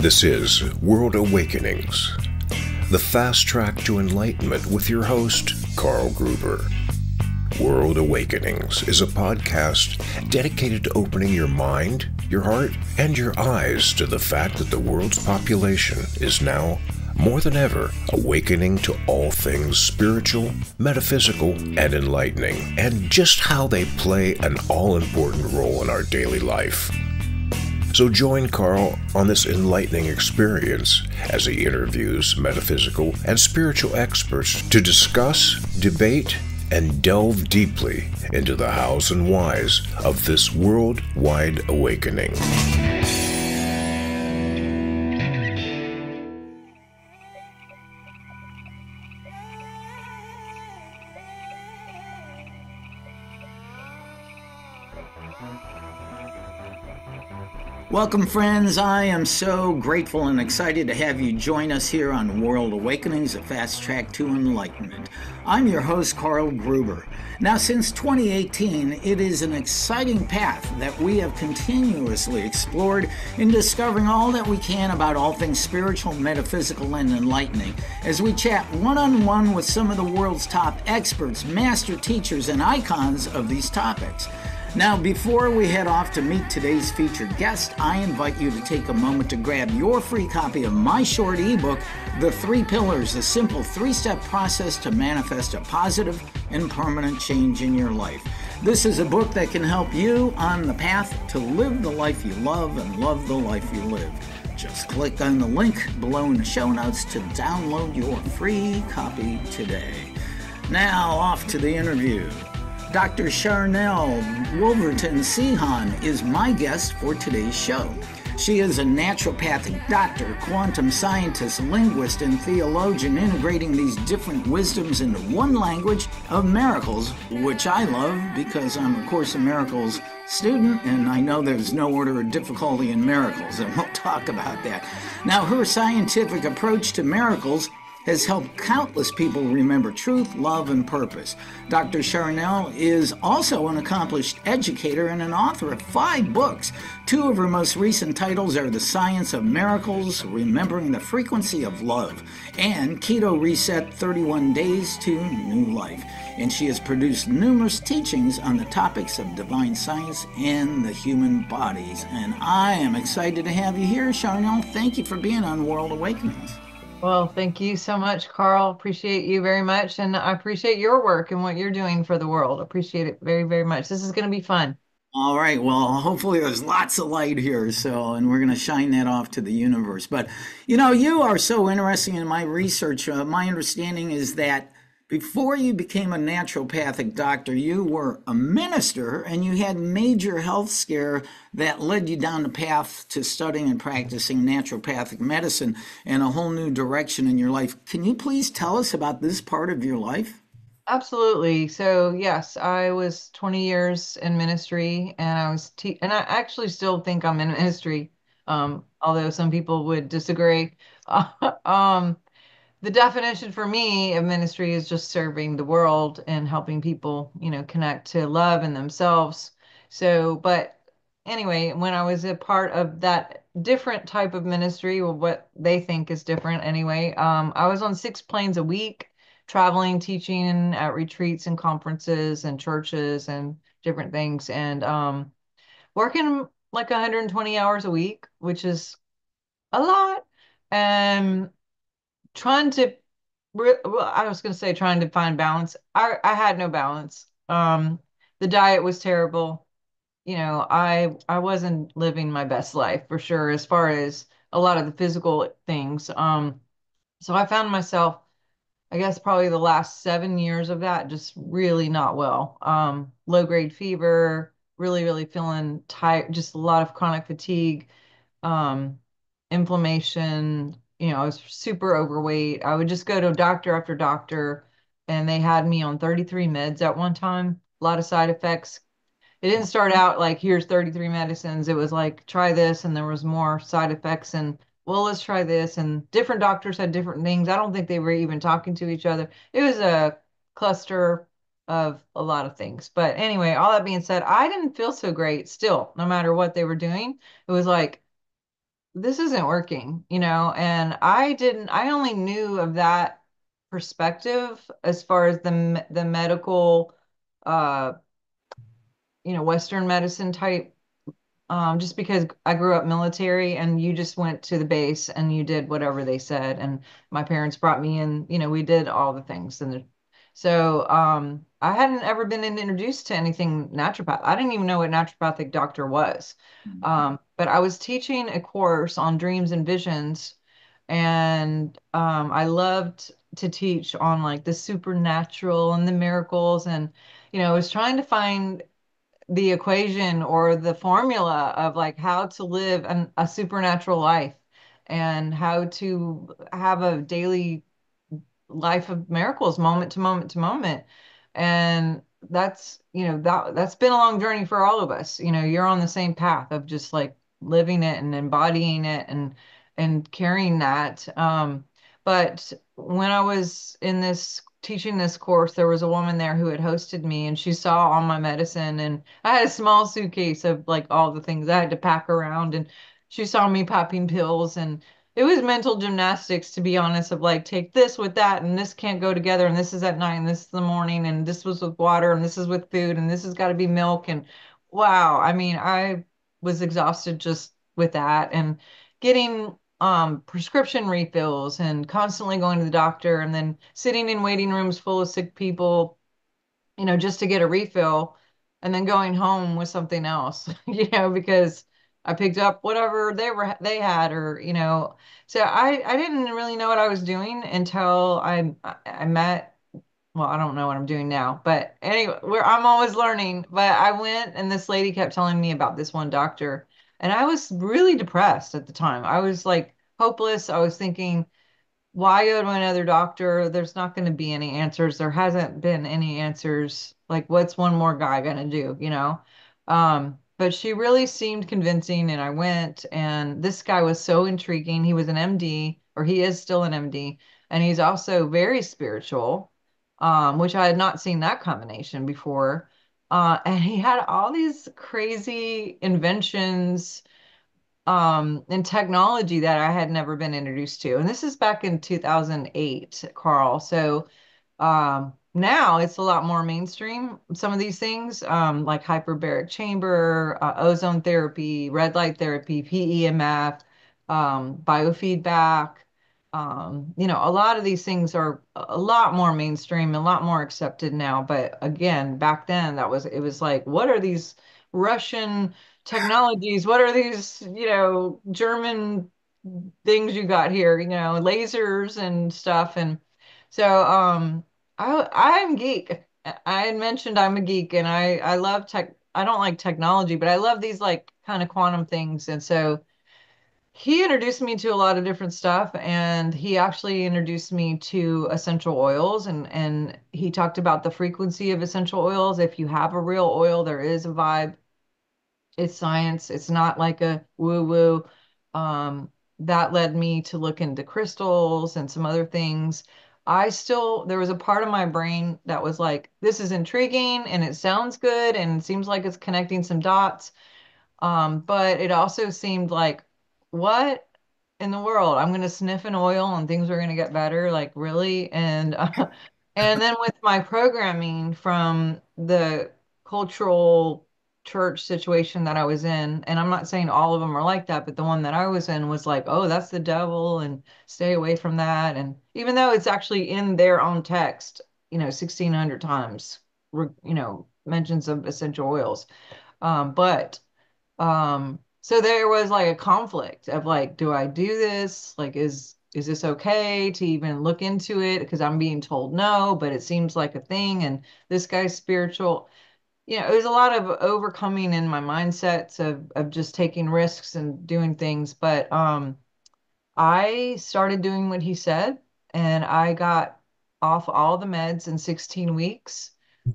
This is World Awakenings, the fast track to enlightenment with your host, Carl Gruber. World Awakenings is a podcast dedicated to opening your mind, your heart, and your eyes to the fact that the world's population is now, more than ever, awakening to all things spiritual, metaphysical, and enlightening, and just how they play an all-important role in our daily life. So join Carl on this enlightening experience as he interviews metaphysical and spiritual experts to discuss, debate, and delve deeply into the hows and whys of this worldwide awakening. Welcome, friends. I am so grateful and excited to have you join us here on World Awakenings, a fast track to enlightenment. I'm your host, Carl Gruber. Now, since 2018, it is an exciting path that we have continuously explored in discovering all that we can about all things spiritual, metaphysical, and enlightening as we chat one-on-one with some of the world's top experts, master teachers, and icons of these topics. Now, before we head off to meet today's featured guest, I invite you to take a moment to grab your free copy of my short ebook, The 3 Pillars, a simple 3-step process to manifest a positive and permanent change in your life. This is a book that can help you on the path to live the life you love and love the life you live. Just click on the link below in the show notes to download your free copy today. Now, off to the interview. Dr. Sharnael Wolverton Sehon is my guest for today's show. She is a naturopathic doctor, quantum scientist, linguist, and theologian, integrating these different wisdoms into one language of miracles, which I love because I'm, of course, a miracles student, and I know there's no order of difficulty in miracles, and we'll talk about that. Now, her scientific approach to miracles has helped countless people remember truth, love, and purpose. Dr. Sharnael is also an accomplished educator and an author of 5 books. 2 of her most recent titles are The Science of Miracles, Remembering the Frequency of Love, and Keto Reset, 31 Days to New Life. And she has produced numerous teachings on the topics of divine science and the human bodies. And I am excited to have you here, Sharnael. Thank you for being on World Awakenings. Well, thank you so much, Carl. Appreciate you very much. And I appreciate your work and what you're doing for the world. Appreciate it very, very much. This is going to be fun. All right. Well, hopefully there's lots of light here. And we're going to shine that off to the universe. But, you are so interesting in my research. My understanding is that before you became a naturopathic doctor, you were a minister and you had major health scare that led you down the path to studying and practicing naturopathic medicine and a whole new direction in your life. Can you please tell us about this part of your life? Absolutely. So, yes, I was 20 years in ministry and and I actually still think I'm in ministry, although some people would disagree. Um, the definition for me of ministry is just serving the world and helping people, connect to love and themselves. So, but anyway, when I was a part of that different type of ministry, or what they think is different anyway, I was on 6 planes a week, traveling, teaching at retreats and conferences and churches and different things, and working like 120 hours a week, which is a lot. And trying to well, I was going to say trying to find balance. I had no balance. The diet was terrible. I wasn't living my best life for sure as far as a lot of the physical things. So I found myself, I guess probably the last 7 years of that, just really not well. Low grade fever, really, really feeling tired, just a lot of chronic fatigue, um, inflammation. I was super overweight. I would just go to doctor after doctor, and they had me on 33 meds at one time. A lot of side effects. It didn't start out like, here's 33 medicines. It was like, try this, and there was more side effects, and well, let's try this. And different doctors had different things. I don't think they were even talking to each other. It was a cluster of a lot of things. But anyway, all that being said, I didn't feel so great still, no matter what they were doing. It was like this isn't working, and I only knew of that perspective as far as the medical, uh, Western medicine type, just because I grew up military and you just went to the base and you did whatever they said. And my parents brought me in, we did all the things. So I hadn't ever been introduced to anything naturopath. I didn't even know what naturopathic doctor was. But I was teaching a course on dreams and visions. And I loved to teach on like the supernatural and the miracles. And, I was trying to find the equation or the formula of like how to live a supernatural life and how to have a daily life of miracles moment to moment to moment. And that's been a long journey for all of us. You're on the same path of just like living it and embodying it and carrying that. But when I was in this teaching this course, there was a woman there who had hosted me and she saw all my medicine, and I had a small suitcase of like all the things I had to pack around, and she saw me popping pills, and it was mental gymnastics, to be honest, of like, take this with that, and this can't go together, and this is at night, and this is the morning, and this was with water, and this is with food, and this has got to be milk. And wow, I mean, I was exhausted just with that and getting prescription refills and constantly going to the doctor and then sitting in waiting rooms full of sick people, just to get a refill and then going home with something else, because I picked up whatever they had, or, so I didn't really know what I was doing until I met, well, I don't know what I'm doing now, but anyway, I'm always learning. But I went and this lady kept telling me about this one doctor, and I was really depressed at the time. I was like hopeless. I was thinking, why go to another doctor? There's not going to be any answers. There hasn't been any answers. Like, what's one more guy going to do? But she really seemed convincing, and I went, and this guy was so intriguing. He was an MD, or he is still an MD, and he's also very spiritual, which I had not seen that combination before. And he had all these crazy inventions and technology that I had never been introduced to. And this is back in 2008, Carl. So now it's a lot more mainstream. Some of these things, like hyperbaric chamber, ozone therapy, red light therapy, PEMF, biofeedback. A lot of these things are a lot more mainstream, a lot more accepted now. But again, back then it was like, what are these Russian technologies? What are these, German things you got here, lasers and stuff. And so I'm geek. I had mentioned I'm a geek, and I love tech. I don't like technology, but I love these like kind of quantum things. And so he introduced me to a lot of different stuff, and he actually introduced me to essential oils, and he talked about the frequency of essential oils. If you have a real oil, there is a vibe. It's science. It's not like a woo woo. That led me to look into crystals and some other things. There was a part of my brain that was like, this is intriguing and it sounds good and it seems like it's connecting some dots. But it also seemed like, what in the world? I'm going to sniff an oil and things are going to get better. Like, really? And and then with my programming from the cultural church situation that I was in, and I'm not saying all of them are like that, but the one that I was in was like, oh, that's the devil, and stay away from that. And even though it's actually in their own text, 1600 times, mentions of essential oils. But so there was like a conflict of like, do I do this? Like, is this okay to even look into it? Because I'm being told no, but it seems like a thing, and this guy's spiritual. It was a lot of overcoming in my mindsets of just taking risks and doing things. But I started doing what he said, and I got off all the meds in 16 weeks.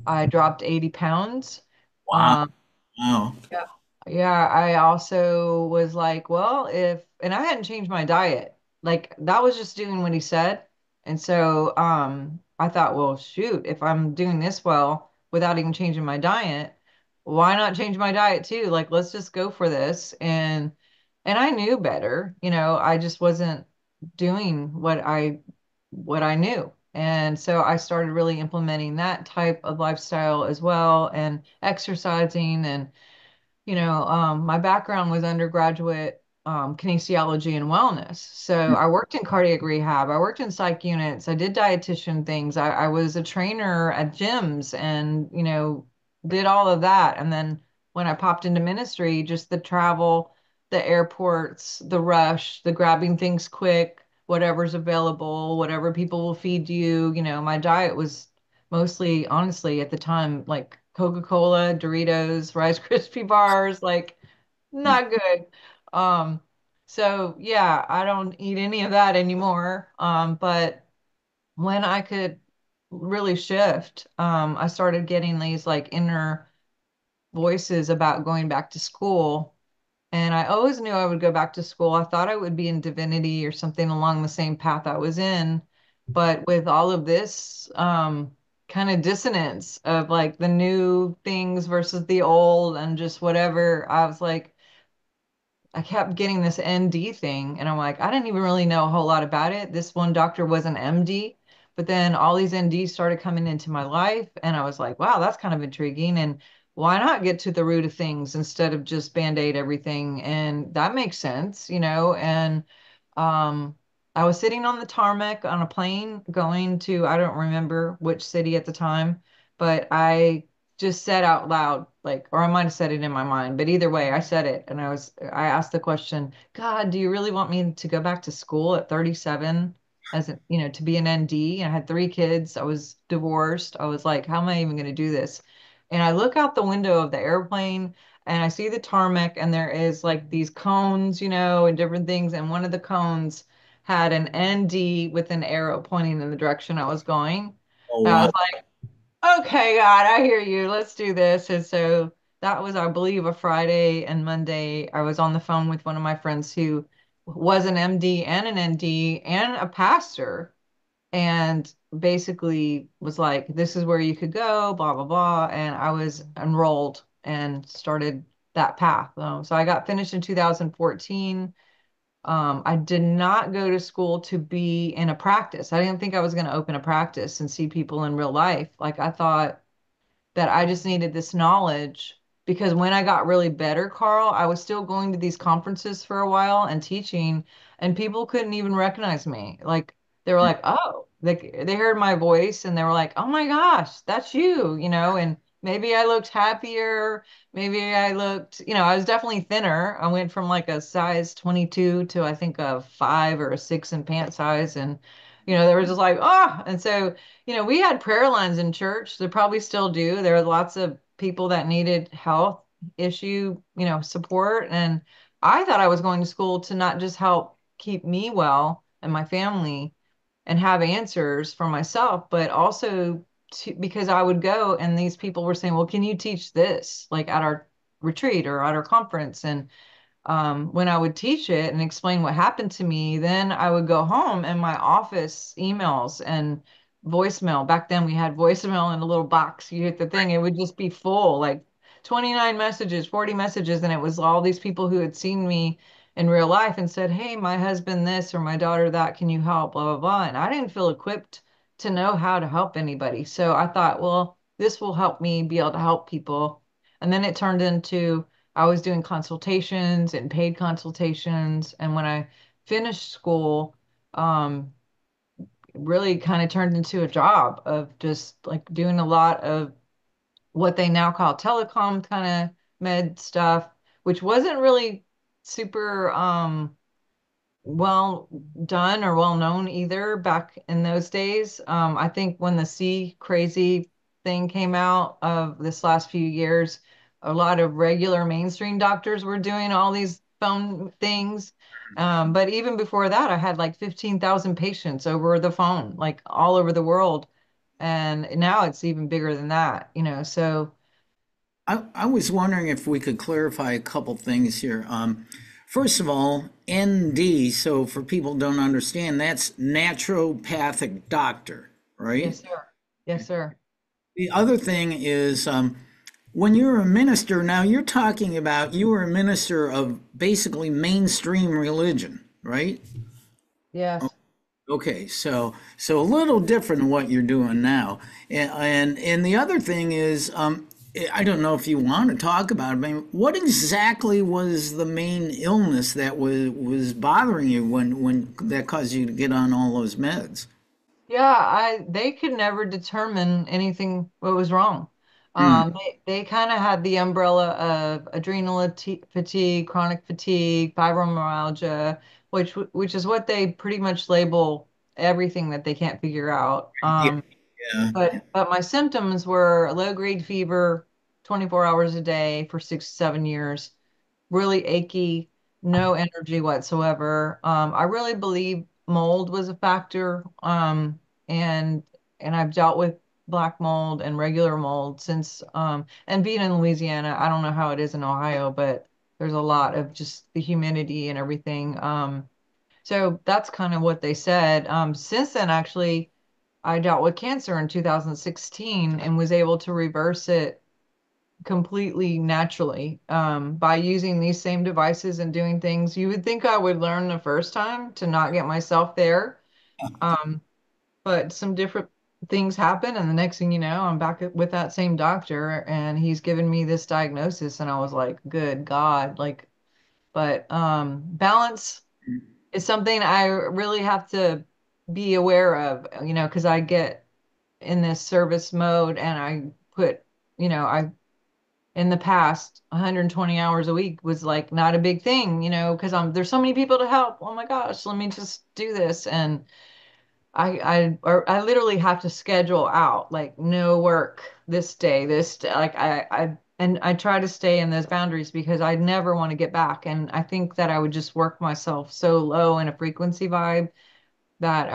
I dropped 80 pounds. Wow. Um, Wow. yeah. Yeah, I also was like, well, and I hadn't changed my diet. Like that was just doing what he said. And so I thought, well, shoot, if I'm doing this well without even changing my diet, why not change my diet too? Like let's just go for this. And And I knew better, I just wasn't doing what I knew. And so I started really implementing that type of lifestyle as well, and exercising. And my background was undergraduate kinesiology and wellness. So I worked in cardiac rehab, I worked in psych units, I did dietitian things, I was a trainer at gyms, and did all of that. And then when I popped into ministry, just the travel, the airports, the rush, the grabbing things quick, whatever's available, whatever people will feed you. My diet was mostly, honestly, at the time, like Coca-Cola, Doritos, Rice Krispie bars, like not good. Um, so yeah, I don't eat any of that anymore. But when I could really shift, I started getting these like inner voices about going back to school. And I always knew I would go back to school. I thought I would be in divinity or something along the same path I was in. But with all of this kind of dissonance of like the new things versus the old and just whatever, I was like, I kept getting this ND thing, and I'm like, I didn't even really know a whole lot about it. This one doctor was an MD, but then all these NDs started coming into my life, and I was like, wow, that's kind of intriguing. And why not get to the root of things instead of just band-aid everything? And that makes sense, And um, I was sitting on the tarmac on a plane going to, I don't remember which city at the time, but I just said out loud, like, or I might have said it in my mind, but either way, I said it. And I asked the question, God, do you really want me to go back to school at 37 to be an ND? I had 3 kids. I was divorced. I was like, how am I even going to do this? And I look out the window of the airplane and I see the tarmac, and there is like these cones, and different things. And one of the cones had an ND with an arrow pointing in the direction I was going. Oh, And I wow. was okay, God, I hear you. Let's do this. And so that was, I believe, a Friday. And Monday, I was on the phone with one of my friends who was an MD and an ND and a pastor, and basically was like, this is where you could go, blah, blah, blah. And I was enrolled and started that path. So I got finished in 2014. I did not go to school to be in a practice. I didn't think I was going to open a practice and see people in real life. Like I thought that I just needed this knowledge, because when I got really better, Carl, I was still going to these conferences for a while and teaching, and people couldn't even recognize me. Like they were like, "Oh," they heard my voice and they were like, "Oh my gosh, that's you," and maybe I looked happier, maybe I looked, I was definitely thinner. I went from like a size 22 to I think a 5 or a 6 in pant size, and they were just like, "Oh," and so we had prayer lines in church. They probably still do. There are lots of people that needed health issue, support. And I thought I was going to school to not just help keep me well and my family and have answers for myself, but also because I would go and these people were saying, well, can you teach this like at our retreat or at our conference? And when I would teach it and explain what happened to me, then I would go home and my office emails and voicemail. Back then we had voicemail in a little box. You hit the thing, it would just be full, like 29 messages, 40 messages. And it was all these people who had seen me in real life and said, hey, my husband this or my daughter that, can you help? Blah, blah, blah. And I didn't feel equipped to know how to help anybody. So I thought, well, this will help me be able to help people. And then it turned into, I was doing consultations and paid consultations. And when I finished school, um, it really kind of turned into a job of just like doing a lot of what they now call telecom kind of med stuff, which wasn't really super well done or well known either back in those days. I think when the C crazy thing came out of this last few years, a lot of regular mainstream doctors were doing all these phone things. But even before that, I had like 15,000 patients over the phone, like all over the world. And now it's even bigger than that, so I was wondering if we could clarify a couple things here. First of all, ND, so for people who don't understand, that's naturopathic doctor, right? yes, sir. Yes, sir. The other thing is when you're a minister, now you're talking about you were a minister of basically mainstream religion, right? Yes. Okay, so a little different than what you're doing now, and the other thing is, I don't know if you want to talk about it. I mean, what exactly was the main illness that was bothering you when that caused you to get on all those meds? Yeah, they could never determine anything what was wrong. Mm, They kind of had the umbrella of fatigue, chronic fatigue, fibromyalgia, which is what they pretty much label everything that they can't figure out. yeah, yeah. But my symptoms were low grade fever, 24 hours a day for 6 to 7 years, really achy, no energy whatsoever. I really believe mold was a factor. And and I've dealt with black mold and regular mold since and being in Louisiana, I don't know how it is in Ohio, but there's a lot of just the humidity and everything. So that's kind of what they said. Since then, actually, I dealt with cancer in 2016 and was able to reverse it completely naturally by using these same devices and doing things you would think I would learn the first time to not get myself there. Um, but some different things happen, and the next thing you know, I'm back with that same doctor, and he's given me this diagnosis, and I was like, good God, like, but balance is something I really have to be aware of, because I get in this service mode and I put, I in the past 120 hours a week was like not a big thing, because there's so many people to help. Oh my gosh, let me just do this. And I literally have to schedule out like no work this day, like and I try to stay in those boundaries because I never want to get back. And I think that I would just work myself so low in a frequency vibe that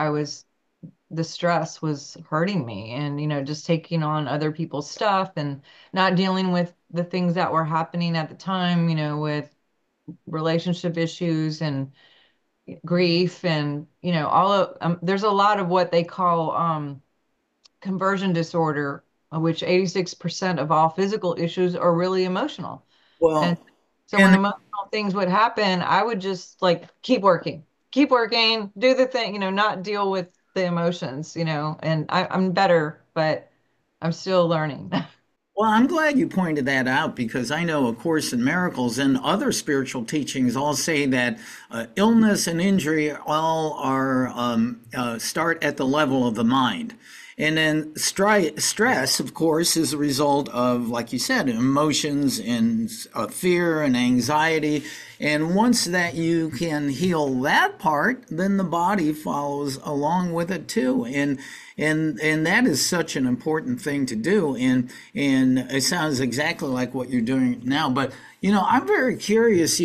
the stress was hurting me, and just taking on other people's stuff and not dealing with the things that were happening at the time, with relationship issues and grief, and all of there's a lot of what they call conversion disorder, which 86% of all physical issues are really emotional. And Well, so when and emotional things would happen, I would just like keep working, do the thing, not deal with the emotions, and I'm better, but I'm still learning. well, I'm glad you pointed that out because I know A Course in Miracles and other spiritual teachings all say that illness and injury all are start at the level of the mind. And then stress, of course, is a result of, like you said, emotions and fear and anxiety. And once that you can heal that part, then the body follows along with it too. And that is such an important thing to do. And it sounds exactly like what you're doing now. But I'm very curious.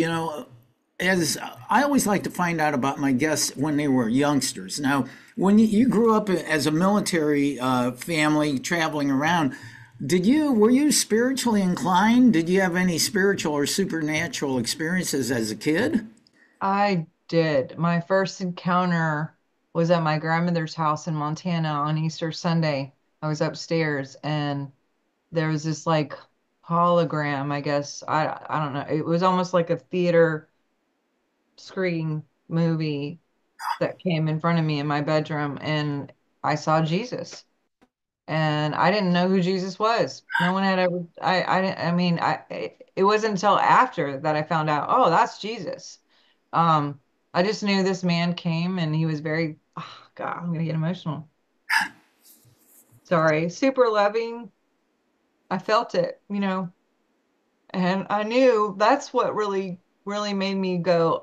As I always like to find out about my guests when they were youngsters. Now, when you grew up as a military family traveling around, were you spiritually inclined? Did you have any spiritual or supernatural experiences as a kid? I did. My first encounter was at my grandmother's house in Montana on Easter Sunday. I was upstairs and there was this like hologram, I guess. I don't know. It was almost like a theater screen movie that came in front of me in my bedroom, and I saw Jesus. And I didn't know who Jesus was. No one had ever I didn't I mean it wasn't until after that I found out, oh, that's Jesus. I just knew this man came and he was very, oh God, I'm gonna get emotional. Sorry, super loving. I felt it, and I knew that's what really, really made me go,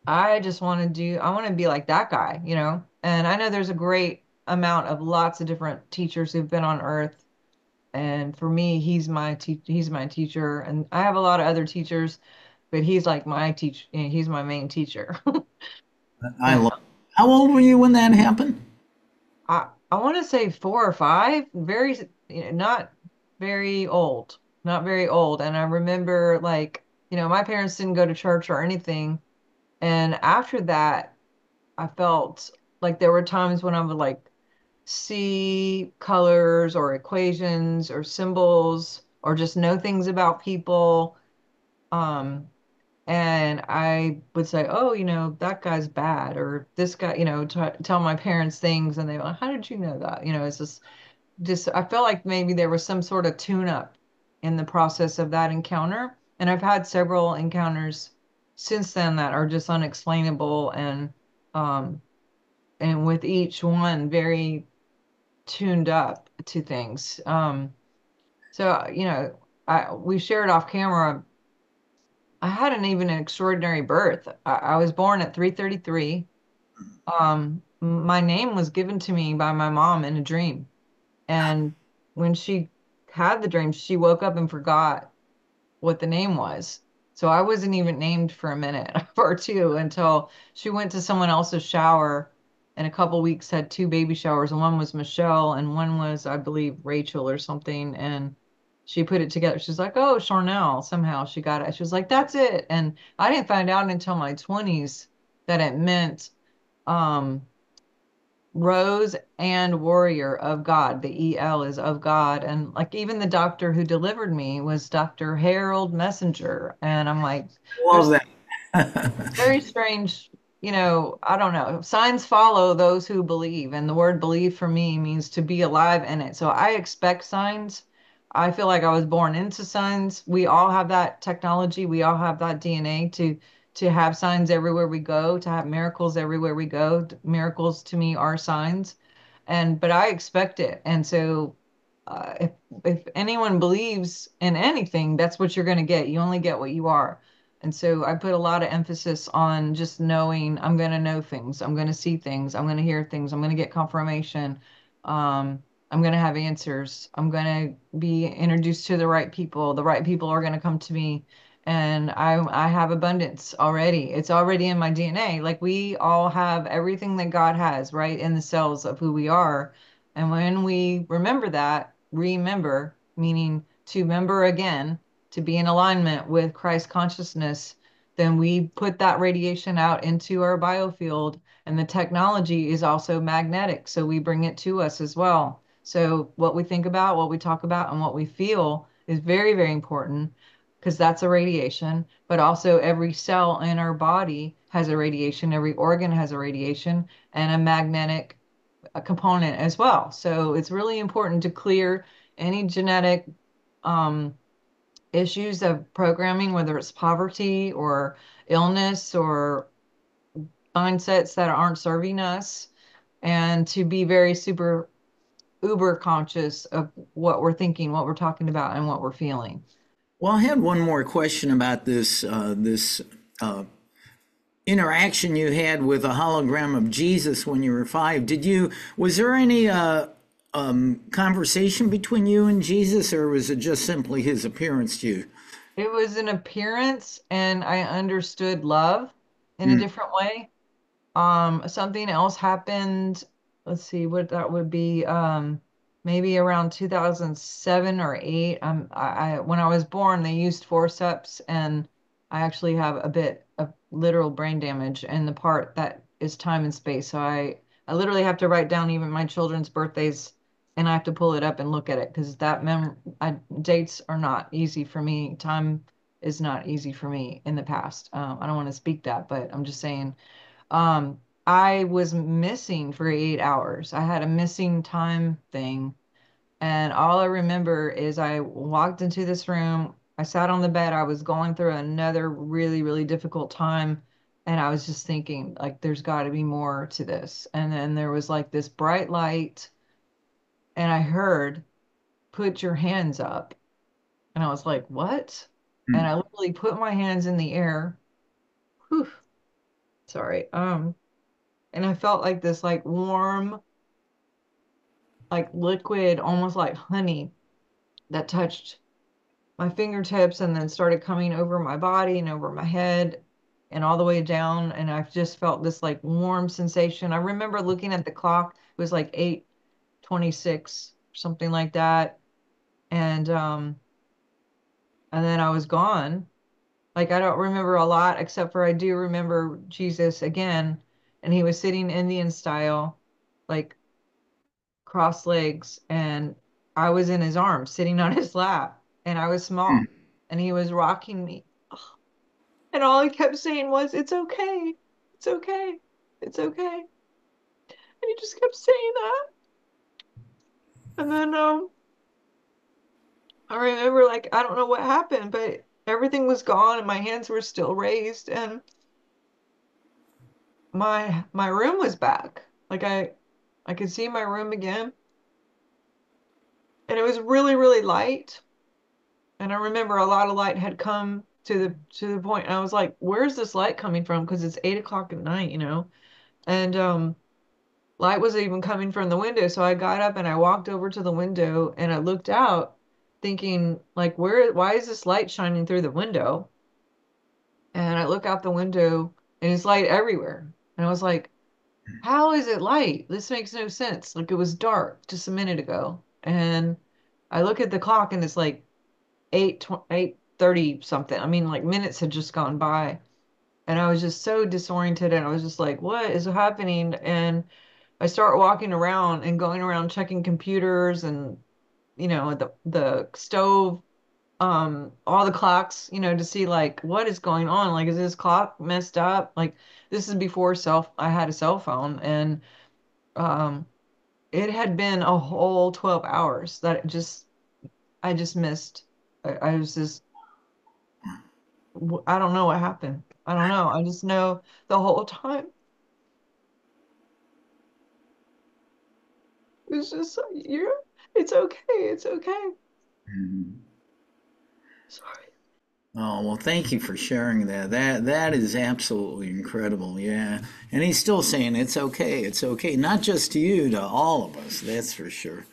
I want to be like that guy, And I know there's a great amount of lots of different teachers who've been on earth. And for me, he's my teacher. And I have a lot of other teachers, but he's like he's my main teacher. I And love. How old were you when that happened? I want to say 4 or 5, very, not very old, not very old. And I remember like, my parents didn't go to church or anything. And after that, I felt like there were times when I would like see colors or equations or symbols. or just know things about people. Um, and I would say, oh, that guy's bad, or this guy, tell my parents things, and they were like, how did you know that? It's just I felt like maybe there was some sort of tune up in the process of that encounter. And I've had several encounters since then that are just unexplainable um and with each one very tuned up to things. So I we shared off camera. I had an extraordinary birth. I was born at 3:33. My name was given to me by my mom in a dream. And when she had the dream, she woke up and forgot what the name was. So I wasn't even named for a minute or two until she went to someone else's shower and a couple weeks had two baby showers. And one was Michelle and one was, I believe, Rachel or something. And she put it together. She's like, oh, Sharnael. Somehow she got it. She was like, that's it. And I didn't find out until my 20s that it meant um Rose and Warrior of God. The EL is of God. And like even the doctor who delivered me was Dr. Harold Messenger. And I'm like, Love there's that. very strange, I don't know. Signs follow those who believe. And the word believe for me means to be alive in it. So I expect signs. I feel like I was born into signs. We all have that technology. We all have that DNA to have signs everywhere we go, to have miracles everywhere we go. Miracles to me are signs. But I expect it. And so if anyone believes in anything, that's what you're going to get. You only get what you are. And so I put a lot of emphasis on just knowing I'm going to know things. I'm going to see things. I'm going to hear things. I'm going to get confirmation. I'm going to have answers. I'm going to be introduced to the right people. The right people are going to come to me. And I have abundance already. It's already in my DNA. Like we all have everything that God has, right, in the cells of who we are. And when we remember that, remember, meaning to member again, to be in alignment with Christ consciousness, then we put that radiation out into our biofield. And the technology is also magnetic. So we bring it to us as well. So what we think about, what we talk about, and what we feel is very, very important because that's a radiation. But also every cell in our body has a radiation, every organ has a radiation and a magnetic component as well. So it's really important to clear any genetic um, issues of programming, whether it's poverty or illness or mindsets that aren't serving us, and to be very super uber conscious of what we're thinking, what we're talking about, and what we're feeling. Well, I had one more question about this uh, interaction you had with a hologram of Jesus when you were 5. Was there any conversation between you and Jesus, or was it just simply his appearance to you? It was an appearance, and I understood love in a Mm. different way. Something else happened. Let's see what that would be. Maybe around 2007 or 8. When I was born, they used forceps, and I actually have a bit of literal brain damage in the part that is time and space. So I literally have to write down even my children's birthdays, and I have to pull it up and look at it because dates are not easy for me. Time is not easy for me in the past. I don't want to speak that, but I'm just saying I was missing for 8 hours. I had a missing time thing. And all I remember is I walked into this room. I sat on the bed. I was going through another really, really difficult time. And I was just thinking, like, there's got to be more to this. And then there was like this bright light. And I heard, put your hands up. And I was like, what? And Mm. I literally put my hands in the air. Whew, sorry. And I felt like this like warm like liquid, almost like honey that touched my fingertips and then started coming over my body and over my head and all the way down. And I just felt this like warm sensation. I remember looking at the clock, it was like 8:26, something like that. And and then I was gone. Like I don't remember a lot except for I do remember Jesus again, and he was sitting Indian style, like cross legs, and I was in his arms sitting on his lap. and I was small, and he was rocking me. And all he kept saying was, "It's okay. It's okay. It's okay." And he just kept saying that. And then I remember, like, I don't know what happened, but everything was gone and my hands were still raised, and my room was back. Like I could see my room again, and it was really, really light. And I remember a lot of light had come to the point, and I was like, "Where's this light coming from?" Because it's 8 o'clock at night, you know. And light was even coming from the window. So I got up and I walked over to the window and I looked out, thinking, like, why is this light shining through the window? And I look out the window and it's light everywhere. And I was like, how is it light? This makes no sense. Like, it was dark just a minute ago. And I look at the clock and it's like 8:30 something. I mean, like, minutes had just gone by. And I was just so disoriented and I was just like, what is happening? And I start walking around and going around checking computers and, the stove, all the clocks, to see, like, what is going on? Like, is this clock messed up? Like, this is before I had a cell phone, and um it had been a whole 12 hours that I just missed. I was just, I don't know what happened. I don't know. I just know the whole time it was just like, it's okay. It's okay. Mhm. Sorry. Oh, well, thank you for sharing that. That is absolutely incredible. Yeah. And he's still saying it's okay. It's okay. Not just to you, to all of us. That's for sure.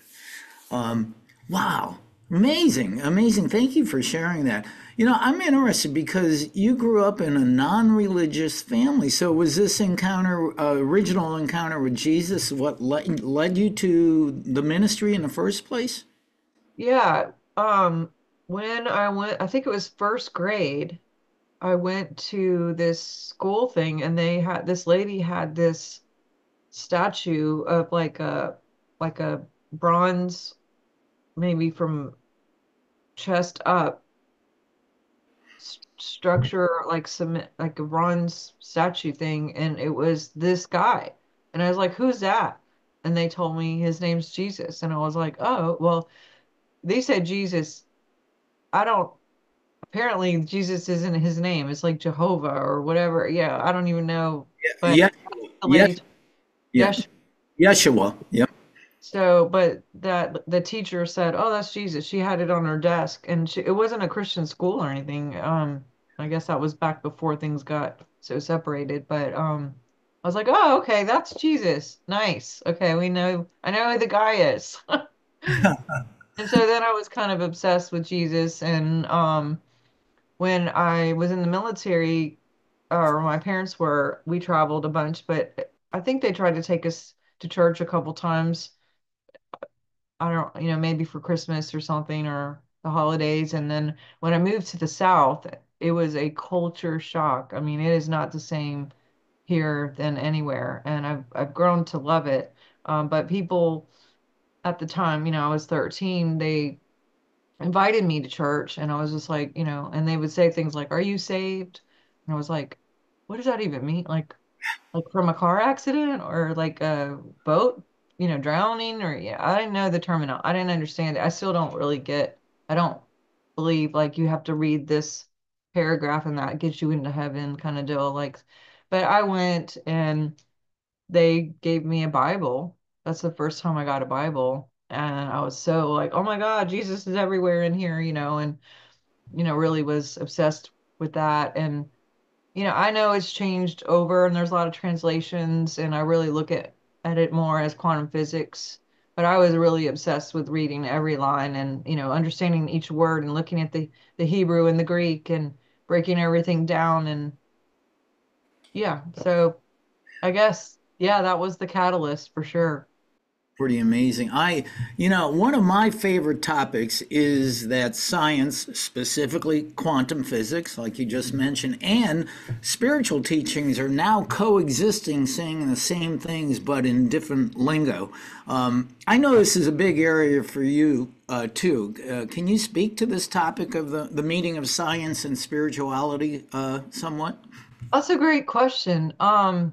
Wow. Amazing. Amazing. Thank you for sharing that. I'm interested because you grew up in a non-religious family. So was this original encounter with Jesus, what led you to the ministry in the first place? Yeah. When I went, I think it was first grade, I went to this school thing and this lady had this statue of like a bronze, maybe from chest up, structure, like cement, like a bronze statue thing, and it was this guy. And I was like, "Who's that?" And they told me his name's Jesus. And I was like, "Oh, well, they said Jesus. I don't Apparently Jesus isn't his name. It's like Jehovah or whatever. Yeah, I don't even know. But Yeah. the lady, Yes. Yeah. yes. Yeshua. Yep. So, but that the teacher said, "Oh, that's Jesus." She had it on her desk, and it wasn't a Christian school or anything. I guess that was back before things got so separated. But I was like, "Oh, okay, that's Jesus. Nice. Okay, I know who the guy is." And so then I was kind of obsessed with Jesus, and when I was in the military, or my parents were, we traveled a bunch, but I think they tried to take us to church a couple times. I don't, maybe for Christmas or something or the holidays. And then when I moved to the South, it was a culture shock. I mean, it is not the same here than anywhere, and I've grown to love it. But people at the time, I was 13, they invited me to church, and I was just like, and they would say things like, "Are you saved?" And I was like, what does that even mean? Like from a car accident or like a boat, drowning, or yeah, I didn't know the terminal. I didn't understand it. I still don't really get, I don't believe like you have to read this paragraph and that gets you into heaven kind of deal. Like, but I went and they gave me a Bible. That's the first time I got a Bible. And I was so like, oh my God, Jesus is everywhere in here, and, really was obsessed with that. And, I know it's changed over and there's a lot of translations, and I really look at it more as quantum physics. But I was really obsessed with reading every line and, understanding each word and looking at the Hebrew and the Greek and breaking everything down. And yeah, so I guess, yeah, that was the catalyst for sure. Pretty amazing. One of my favorite topics is that science, specifically quantum physics, like you just mentioned, and spiritual teachings are now coexisting, saying the same things but in different lingo. I know this is a big area for you, too. Can you speak to this topic of the meaning of science and spirituality somewhat? That's a great question. A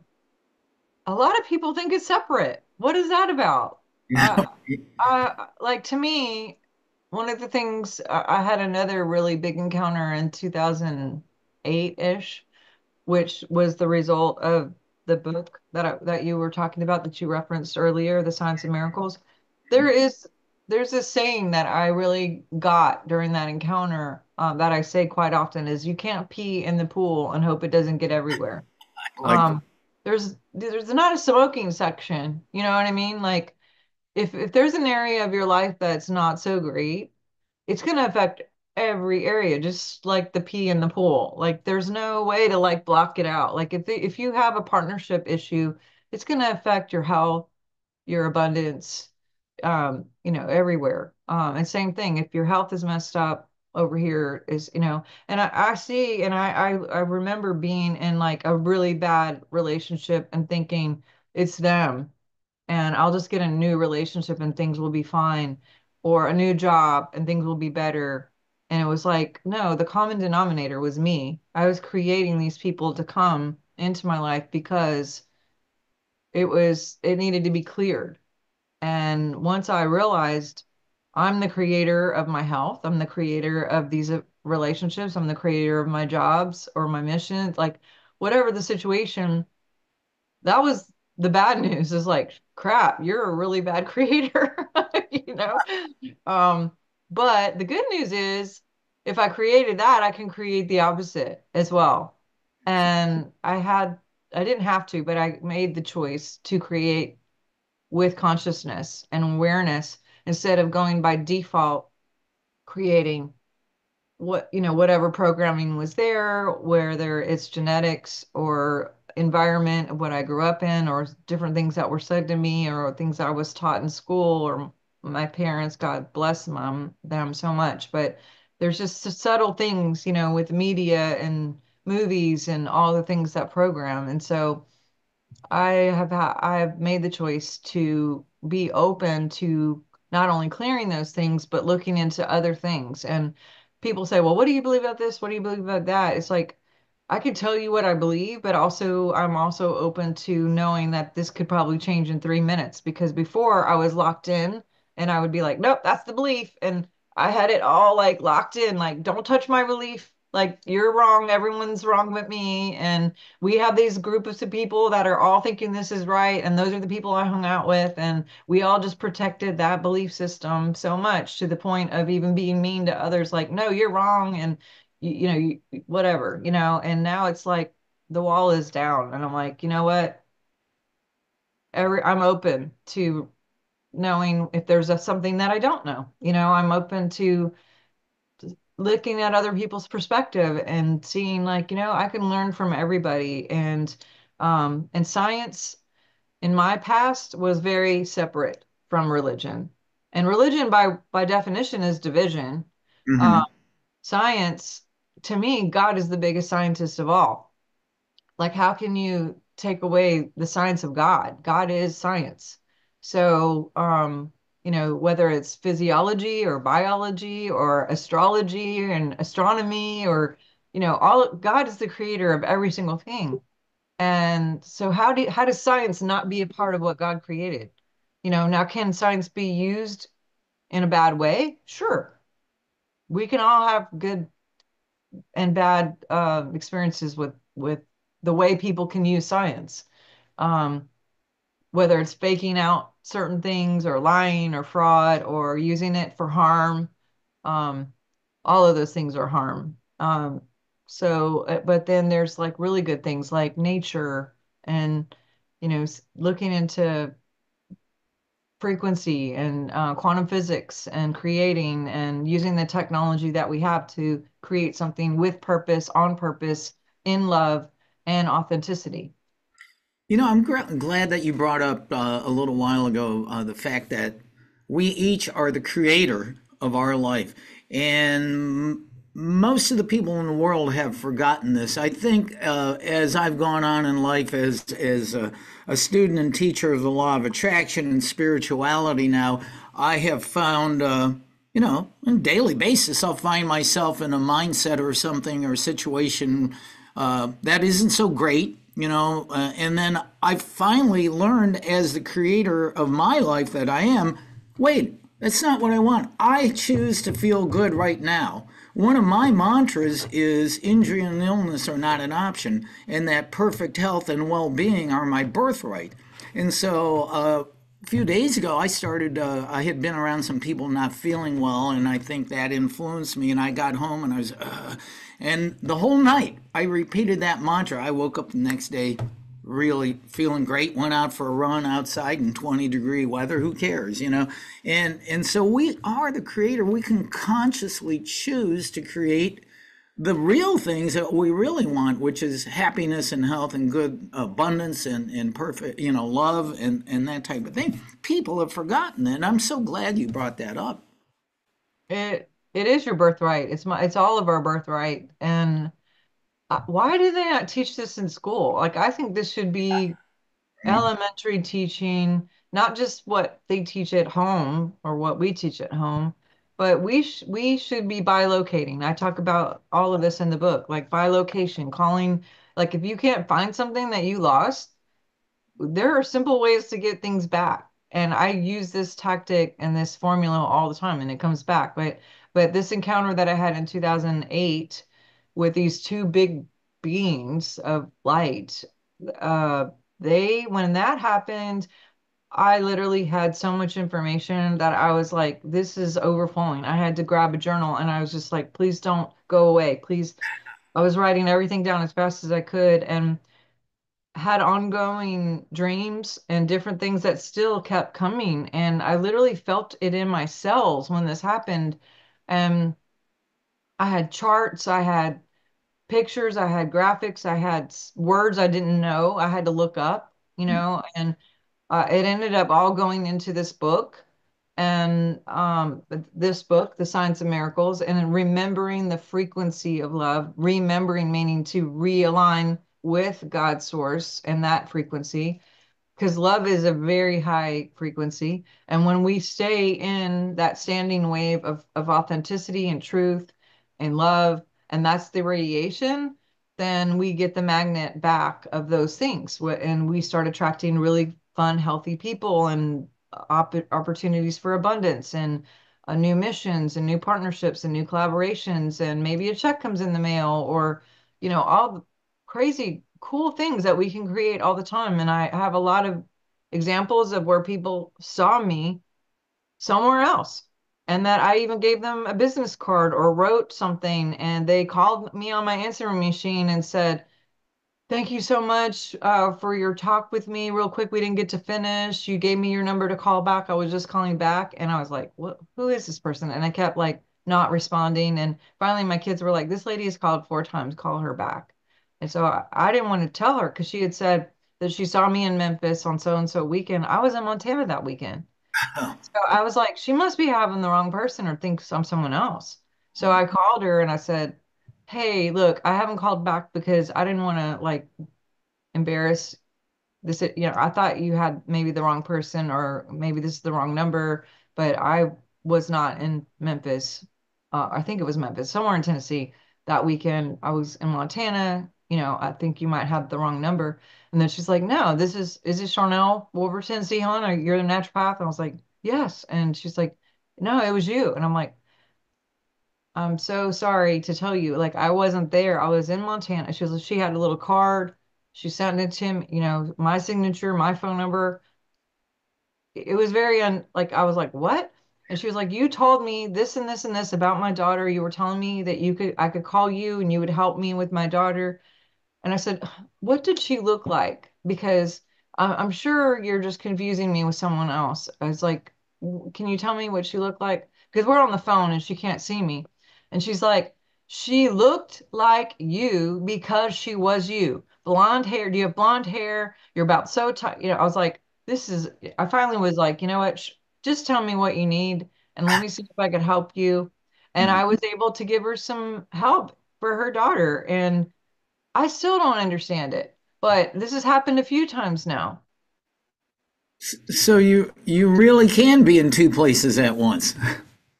lot of people think it's separate. What is that about? Like to me, one of the things I had another really big encounter in 2008-ish, which was the result of the book that you were talking about that you referenced earlier, The Science of Miracles. There is there's this saying that I really got during that encounter that I say quite often is you can't pee in the pool and hope it doesn't get everywhere. Like, Um, there's not a smoking section, you know what I mean? Like if there's an area of your life that's not so great, it's going to affect every area, just like the pee in the pool. Like there's no way to like block it out. Like if you have a partnership issue, it's going to affect your health, your abundance, everywhere. And same thing, if your health is messed up over here is, and I see, and I remember being in like a really bad relationship and thinking it's them and I'll just get a new relationship and things will be fine, or a new job and things will be better. And it was like, no, the common denominator was me. I was creating these people to come into my life because it needed to be cleared. And once I realized I'm the creator of my health, I'm the creator of these relationships, I'm the creator of my jobs or my mission, like whatever the situation, that was the bad news is like, crap, you're a really bad creator, you know? Um, but the good news is if I created that, I can create the opposite as well. And I didn't have to, but I made the choice to create with consciousness and awareness instead of going by default creating whatever programming was there, whether it's genetics or environment of what I grew up in, or different things that were said to me, or things I was taught in school, or my parents, God bless them so much. But there's just subtle things, with media and movies and all the things that program. And so I have made the choice to be open to not only clearing those things, but looking into other things. And people say, well, what do you believe about this? What do you believe about that? It's like, I could tell you what I believe, but also I'm also open to knowing that this could probably change in 3 minutes because before I was locked in and I would be like, nope, that's the belief. And I had it all like locked in, like, don't touch my belief. Like, you're wrong. Everyone's wrong but me. And we have these groups of people that are all thinking this is right. And those are the people I hung out with. And we all just protected that belief system so much to the point of even being mean to others, like, no, you're wrong. And, whatever, and now it's like the wall is down. And I'm like, you know what? I'm open to knowing if there's something that I don't know. I'm open to looking at other people's perspective and seeing like, I can learn from everybody. And science in my past was very separate from religion. And religion by definition is division. Um, mhm. Science, to me, God is the biggest scientist of all. Like, how can you take away the science of God? God is science. So, whether it's physiology or biology or astrology and astronomy or, all God is the creator of every single thing. And so how does science not be a part of what God created? Now can science be used in a bad way? Sure. We can all have good and bad experiences with the way people can use science. Um, Whether it's faking out certain things or lying or fraud or using it for harm, um, all of those things are harm. But then there's like really good things like nature and, looking into frequency and quantum physics and creating and using the technology that we have to create something with purpose, on purpose, in love and authenticity. I'm glad that you brought up a little while ago the fact that we each are the creator of our life. And most of the people in the world have forgotten this. I think as I've gone on in life as a student and teacher of the law of attraction and spirituality now, I have found on a daily basis, I'll find myself in a mindset or something or situation that isn't so great, and then I finally learned as the creator of my life that I am, wait, that's not what I want. I choose to feel good right now. One of my mantras is injury and illness are not an option, and that perfect health and well being are my birthright. And so, a few days ago, I had been around some people not feeling well, and I think that influenced me. And I got home and and the whole night I repeated that mantra. I woke up the next day really feeling great, went out for a run outside in 20-degree weather. Who cares, And so we are the creator. We can consciously choose to create the real things that we really want, which is happiness and health and good abundance and perfect, love and that type of thing. People have forgotten it. And I'm so glad you brought that up. It is your birthright. It's all of our birthright. And why do they not teach this in school? Like, I think this should be elementary teaching, not just what they teach at home or what we teach at home, but we should be bilocating. I talk about all of this in the book, like bilocation, calling, like if you can't find something that you lost, there are simple ways to get things back. And I use this tactic and this formula all the time and it comes back. But this encounter that I had in 2008 with these two big beings of light, uh, when that happened, I literally had so much information that I was like, this is overflowing. I had to grab a journal and I was just like, please don't go away. Please. I was writing everything down as fast as I could. And had ongoing dreams and different things that still kept coming. And I literally felt it in my cells when this happened. And I had charts, I had pictures, I had graphics, I had words I didn't know, I had to look up, and it ended up all going into this book. And this book, The Science of Miracles, and remembering the frequency of love, remembering meaning to realign with God's source and that frequency, because love is a very high frequency. And when we stay in that standing wave of authenticity and truth and love, and that's the radiation, then we get the magnet back of those things. And we start attracting really fun, healthy people and opportunities for abundance and new missions and new partnerships and new collaborations. And maybe a check comes in the mail or, all the crazy cool things that we can create all the time. And I have a lot of examples of where people saw me somewhere else and that I even gave them a business card or wrote something and they called me on my answering machine and said, thank you so much for your talk with me. Real quick, we didn't get to finish. You gave me your number to call back. I was just calling back. And I was like, what, who is this person? And I kept like not responding. And finally, my kids were like, this lady has called 4 times, call her back. And so I didn't want to tell her because she had said that she saw me in Memphis on so and so weekend. I was in Montana that weekend. So I was like, she must be having the wrong person or thinks I'm someone else. So I called her and I said, hey, look, I haven't called back because I didn't want to like embarrass this. I thought you had maybe the wrong person or maybe this is the wrong number, but I was not in Memphis. I think it was Memphis, somewhere in Tennessee that weekend. I was in Montana. I think you might have the wrong number. And then she's like, no, is this Sharnael Wolverton Sehon? Or you're the naturopath? And I was like, yes. And she's like, no, it was you. And I'm like, I'm so sorry to tell you, like I wasn't there. I was in Montana. She had a little card. She sent it to him, my signature, my phone number. It was very like I was like, what? And she was like, you told me this and this and this about my daughter. You were telling me that I could call you and you would help me with my daughter. And I said, what did she look like? Because I'm sure you're just confusing me with someone else. I was like, can you tell me what she looked like? Because we're on the phone and she can't see me. And she's like, she looked like you because she was you. Blonde hair. Do you have blonde hair? You're about so tight. I was like, I finally was like, you know what? Just tell me what you need and let me see if I could help you. And I was able to give her some help for her daughter. And I still don't understand it, but this has happened a few times now. So you really can be in two places at once.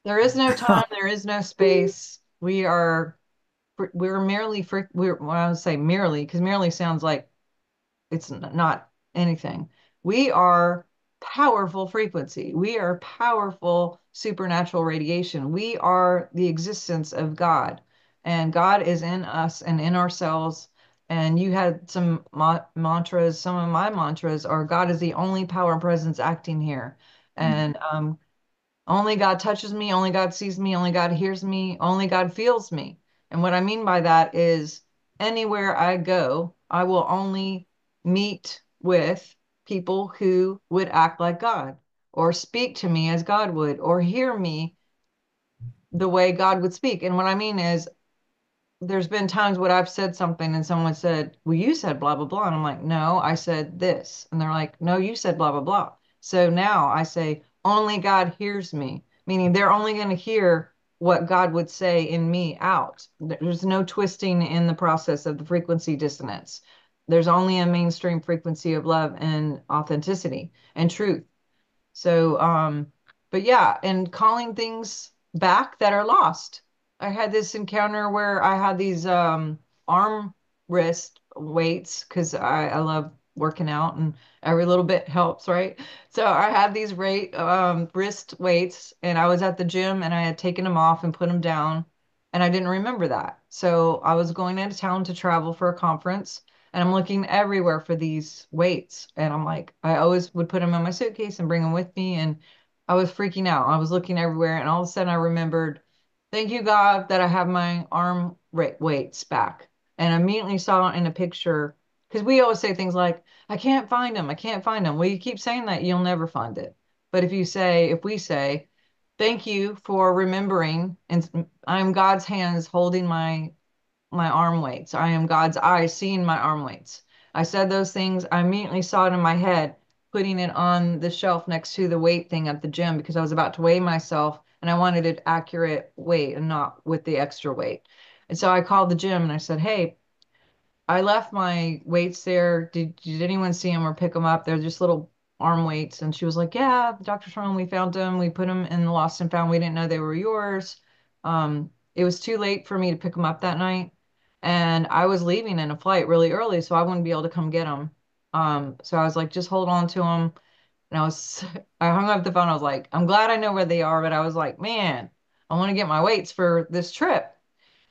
There is no time, there is no space. We're merely well, I would say merely, because merely sounds like it's not anything. We are powerful frequency. We are powerful supernatural radiation. We are the existence of God, and God is in us and in ourselves. And you had some mantras. Some of my mantras are God is the only power and presence acting here. And only God touches me, only God sees me, only God hears me, only God feels me. And what I mean by that is anywhere I go, I will only meet with people who would act like God or speak to me as God would or hear me the way God would speak. And what I mean is there's been times when I've said something and someone said, well, you said blah, blah, blah. And I'm like, no, I said this. And they're like, no, you said blah, blah, blah. So now I say, only God hears me, meaning they're only going to hear what God would say in me out. There's no twisting in the process of the frequency dissonance. There's only a mainstream frequency of love and authenticity and truth. So, but yeah, and calling things back that are lost. I had this encounter where I had these arm wrist weights because I love working out and every little bit helps, right? So I had these wrist weights and I was at the gym and I had taken them off and put them down and I didn't remember that. So I was going into town to travel for a conference and I'm looking everywhere for these weights. And I'm like, I always would put them in my suitcase and bring them with me. And I was freaking out. I was looking everywhere. And all of a sudden I remembered, thank you, God, that I have my weights back. And I immediately saw it in a picture. Because we always say things like, I can't find them. I can't find them. Well, you keep saying that, you'll never find it. But if we say, thank you for remembering, and I'm God's hands holding my arm weights. I am God's eyes seeing my arm weights. I said those things. I immediately saw it in my head, putting it on the shelf next to the weight thing at the gym because I was about to weigh myself and I wanted it accurate weight and not with the extra weight. And so I called the gym and I said, hey, I left my weights there. Did anyone see them or pick them up? They're just little arm weights. And she was like, yeah, Dr. Sherman, we found them. We put them in the lost and found. We didn't know they were yours. It was too late for me to pick them up that night. And I was leaving in a flight really early, so I wouldn't be able to come get them. So I was like, just hold on to them. And I hung up the phone. I was like, I'm glad I know where they are, but I was like, man, I want to get my weights for this trip.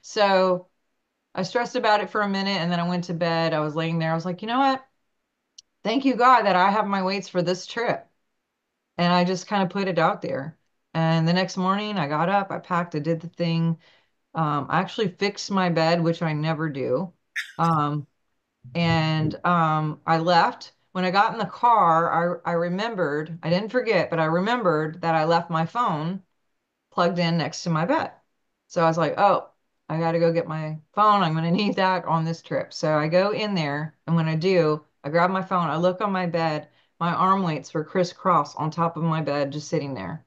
So I stressed about it for a minute and then I went to bed. I was laying there. I was like, you know what? Thank you, God, that I have my weights for this trip. And I just kind of put it out there. And the next morning I got up, I packed, I did the thing. I actually fixed my bed, which I never do. Um, and I left. When I got in the car, I remembered, I didn't forget, but I remembered that I left my phone plugged in next to my bed. So I was like, oh, I got to go get my phone. I'm going to need that on this trip. So I go in there, and when I do, I grab my phone. I look on my bed. My arm weights were crisscross on top of my bed, just sitting there.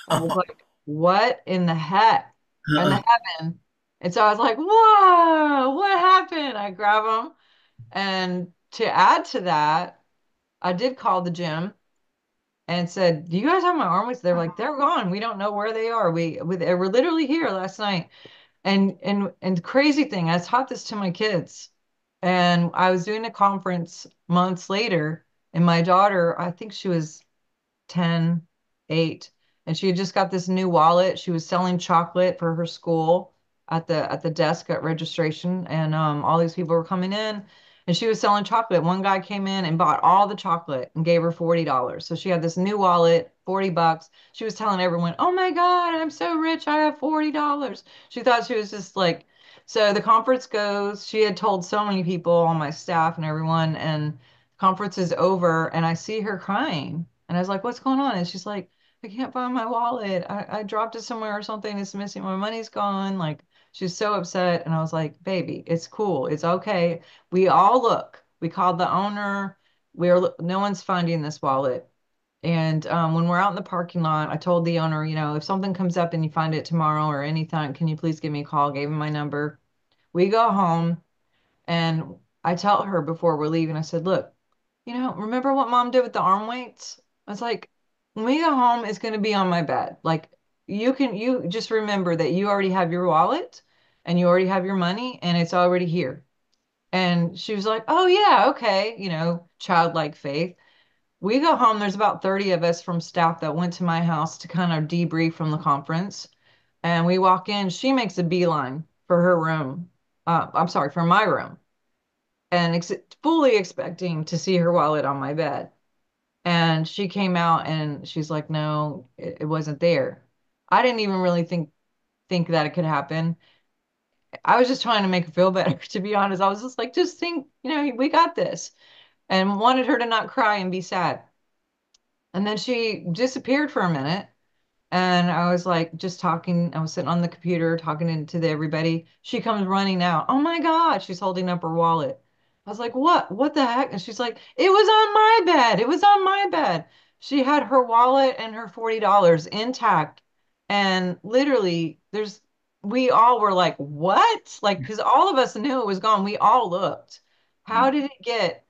I was like, what in the heck? In the heaven. And so I was like, whoa, what happened? I grab them. And to add to that, I did call the gym and said, "Do you guys have my arm weights?" They're like, "They're gone. We don't know where they are. They were literally here last night." And the crazy thing, I taught this to my kids, and I was doing a conference months later, and my daughter, I think she was 10, 8, and she had just got this new wallet. She was selling chocolate for her school at the desk at registration, and all these people were coming in, and she was selling chocolate. One guy came in and bought all the chocolate and gave her $40. So she had this new wallet, $40. She was telling everyone, "Oh my God, I'm so rich. I have $40." She thought she was just like, so the conference goes. She had told so many people on my staff and everyone, and conference is over, and I see her crying. And I was like, what's going on? And she's like, I can't find my wallet. I dropped it somewhere or something. It's missing. My money's gone. Like, she's so upset. And I was like, baby, it's cool. It's okay. We all look. We called the owner. No one's finding this wallet. And when we're out in the parking lot, I told the owner, if something comes up and you find it tomorrow or anytime, can you please give me a call? Gave him my number. We go home and I tell her before we're leaving, I said, look, remember what mom did with the arm weights? I was like, when we go home, it's going to be on my bed. Like, you just remember that you already have your wallet and you already have your money and it's already here. And she was like, oh yeah, okay, childlike faith. We go home, there's about 30 of us from staff that went to my house to kind of debrief from the conference. And we walk in, she makes a beeline for her room. I'm sorry, for my room, and fully expecting to see her wallet on my bed. And she came out and she's like, no, it wasn't there. I didn't even really think that it could happen. I was just trying to make her feel better, to be honest. I was just like, just think, we got this, and wanted her to not cry and be sad. And then she disappeared for a minute. And I was like, just talking. I was sitting on the computer talking to everybody. She comes running out. Oh my God. She's holding up her wallet. I was like, what? What the heck? And she's like, it was on my bed. It was on my bed. She had her wallet and her $40 intact. And literally, we all were like, what? Like, because all of us knew it was gone. We all looked. How did it get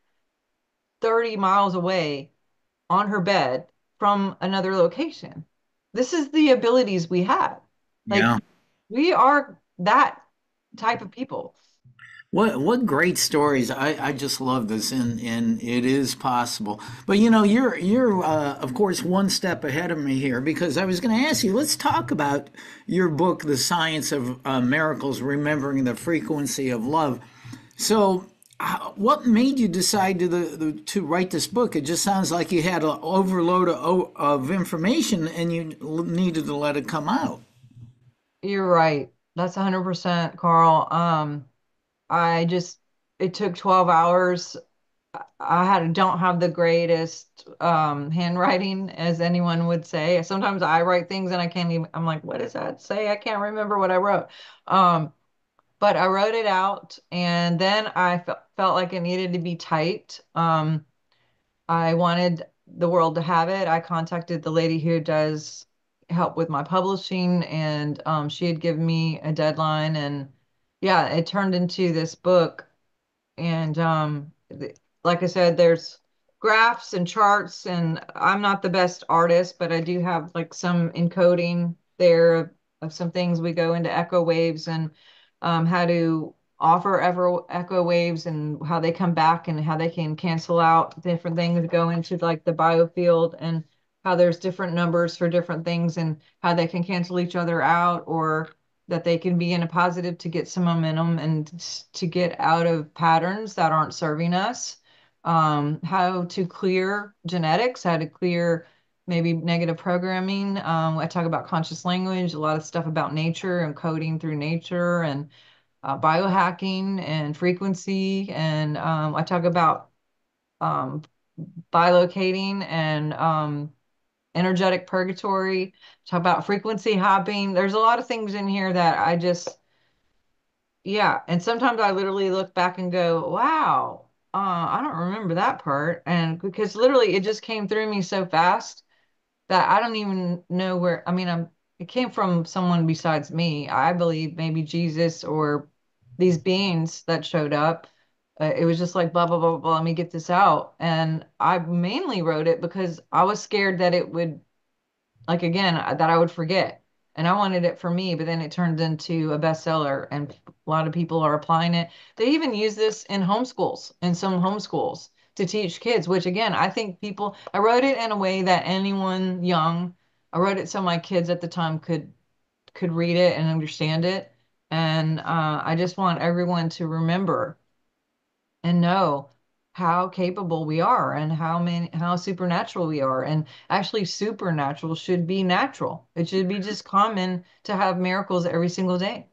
30 miles away on her bed from another location? This is the abilities we have. Like, Yeah. we are that type of people. What great stories. I just love this, and it is possible. But you're of course one step ahead of me here, because I was going to ask you, let's talk about your book, The Science of Miracles, Remembering the Frequency of Love. So what made you decide to write this book? It just sounds like you had an overload of information and you needed to let it come out. You're right. That's 100% Carl. I just it took 12 hours. Don't have the greatest handwriting, as anyone would say. Sometimes I write things and I can't even, I'm like, what does that say? I can't remember what I wrote. Um, but I wrote it out, and then I felt like it needed to be typed. I wanted the world to have it. I contacted the lady who does help with my publishing, and she had given me a deadline, and yeah, it turned into this book. And like I said, there's graphs and charts, and I'm not the best artist, but I do have like some encoding there of some things. We go into echo waves and how to offer echo waves and how they come back and how they can cancel out different things, go into like the biofield, and how there's different numbers for different things and how they can cancel each other out, or that they can be in a positive to get some momentum and to get out of patterns that aren't serving us. How to clear genetics, how to clear maybe negative programming. I talk about conscious language, a lot of stuff about nature and coding through nature, and biohacking and frequency. And I talk about um, bilocating and energetic purgatory, talk about frequency hopping. There's a lot of things in here that I just, yeah. And sometimes I literally look back and go, wow, I don't remember that part. And because literally it just came through me so fast that I don't even know where, I mean, it came from someone besides me. I believe maybe Jesus or these beings that showed up. It was just like, blah, blah, blah, blah, let me get this out. And I mainly wrote it because I was scared that it would, like, again, that I would forget. And I wanted it for me, but then it turned into a bestseller, and a lot of people are applying it. They even use this in homeschools, in some homeschools, to teach kids, which again, I think I wrote it in a way that anyone young, I wrote it so my kids at the time could read it and understand it. And I just want everyone to remember and know how capable we are and how supernatural we are. And actually, supernatural should be natural. It should be just common to have miracles every single day.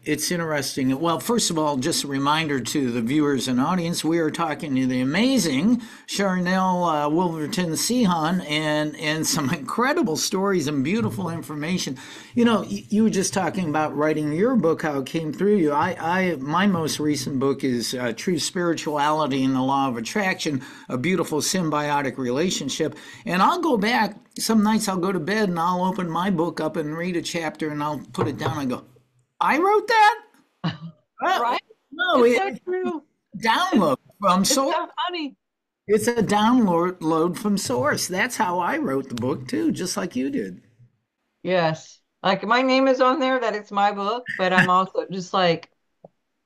It's interesting. Well, first of all, just a reminder to the viewers and audience, we are talking to the amazing Sharnael Wolverton Sehon, and some incredible stories and beautiful information. You were just talking about writing your book, how it came through you. My most recent book is True Spirituality and the Law of Attraction, a beautiful symbiotic relationship. And I'll go back, some nights I'll go to bed and I'll open my book up and read a chapter and I'll put it down and go, I wrote that? Right? No, It's so true. download from It's source. so funny. It's a download from source. That's how I wrote the book too, just like you did. Yes. Like my name is on there that it's my book, but I'm also just like,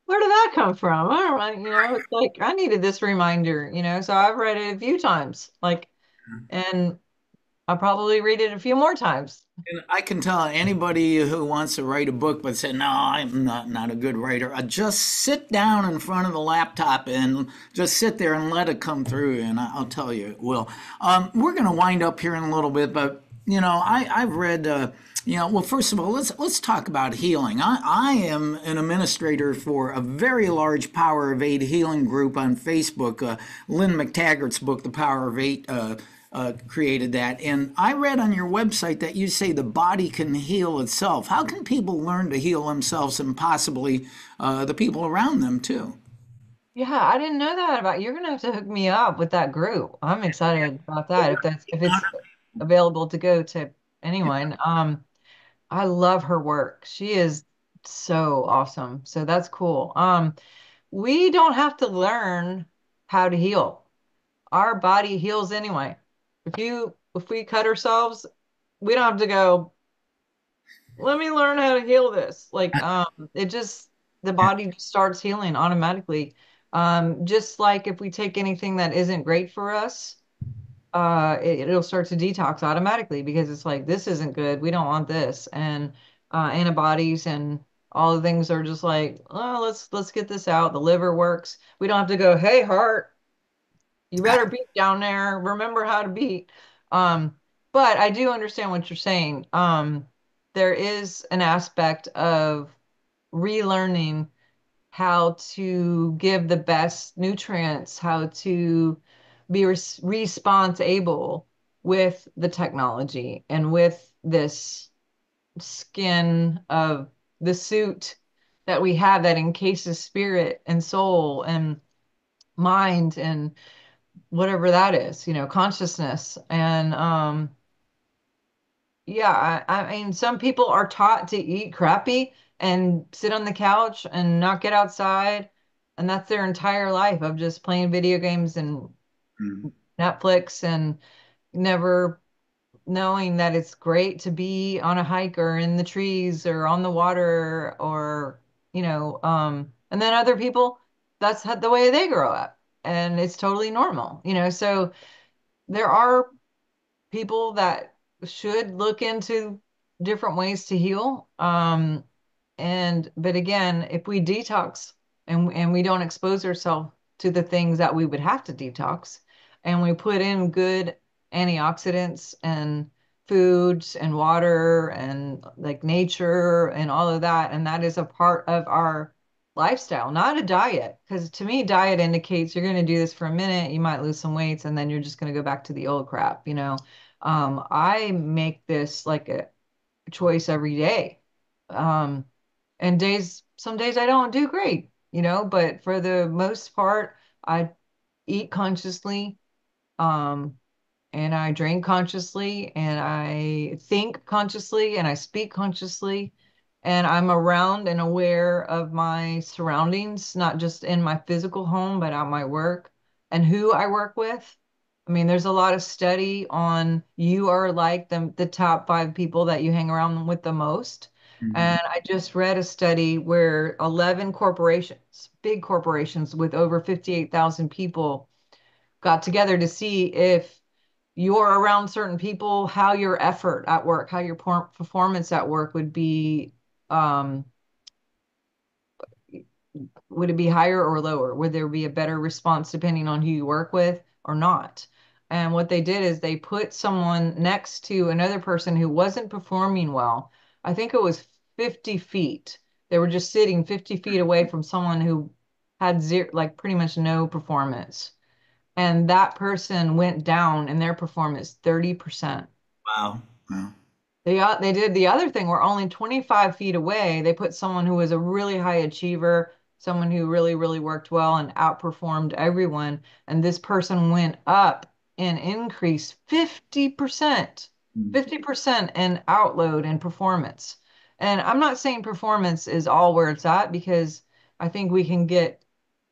where did that come from? I don't know, it's like I needed this reminder, so I've read it a few times, like, and I'll probably read it a few more times. And I can tell anybody who wants to write a book but say, no, I'm not a good writer, just sit down in front of the laptop and just sit there and let it come through. And I'll tell you, it will. We're going to wind up here in a little bit, but, I've read, well, first of all, let's talk about healing. I am an administrator for a very large Power of Eight healing group on Facebook. Lynn McTaggart's book, The Power of Eight, created that. And I read on your website that you say the body can heal itself. How can people learn to heal themselves and possibly the people around them too? Yeah, I didn't know that about you're gonna have to hook me up with that group. I'm excited about that if it's available to go to anyone. I love her work. She is so awesome. So that's cool. We don't have to learn how to heal. Our body heals anyway. If we cut ourselves, we don't have to go, let me learn how to heal this. Like, it just, the body just starts healing automatically. Just like if we take anything that isn't great for us, it'll start to detox automatically because it's like, this isn't good. We don't want this. And antibodies and all the things are just like, oh, let's get this out. The liver works. We don't have to go, hey, heart, you better beat down there. Remember how to beat. Um, but I do understand what you're saying. There is an aspect of relearning how to give the best nutrients, how to be response able with the technology and with this skin of the suit that we have that encases spirit and soul and mind and whatever that is, consciousness. And yeah, I mean, some people are taught to eat crappy and sit on the couch and not get outside. And that's their entire life of just playing video games and Mm. Netflix and never knowing that it's great to be on a hike or in the trees or on the water or, and then other people, that's the way they grow up and it's totally normal, so there are people that should look into different ways to heal. But again, if we detox and we don't expose ourselves to the things that we would have to detox, and we put in good antioxidants and foods and water and like nature and all of that, and that is a part of our lifestyle, not a diet. Because to me, diet indicates you're going to do this for a minute, you might lose some weights, and then you're just going to go back to the old crap. I make this like a choice every day. Um, and some days I don't do great, but for the most part, I eat consciously. Um, and I drink consciously and I think consciously and I speak consciously and I'm around and aware of my surroundings, not just in my physical home, but at my work and who I work with. I mean, there's a lot of study on you are like the top five people that you hang around with the most. Mhm. And I just read a study where 11 corporations, big corporations with over 58,000 people, got together to see if you're around certain people, how your effort at work, how your performance at work um, would it be higher or lower? Would there be a better response depending on who you work with or not? And what they did is they put someone next to another person who wasn't performing well. I think it was 50 feet. They were just sitting 50 feet away from someone who had zero, like pretty much no performance. And that person went down in their performance 30%. Wow. Wow. They did the other thing where only 25 feet away, they put someone who was a really high achiever, someone who really, really worked well and outperformed everyone. And this person went up and increased 50%, Mm. 50% in outload and performance. And I'm not saying performance is all where it's at because I think we can get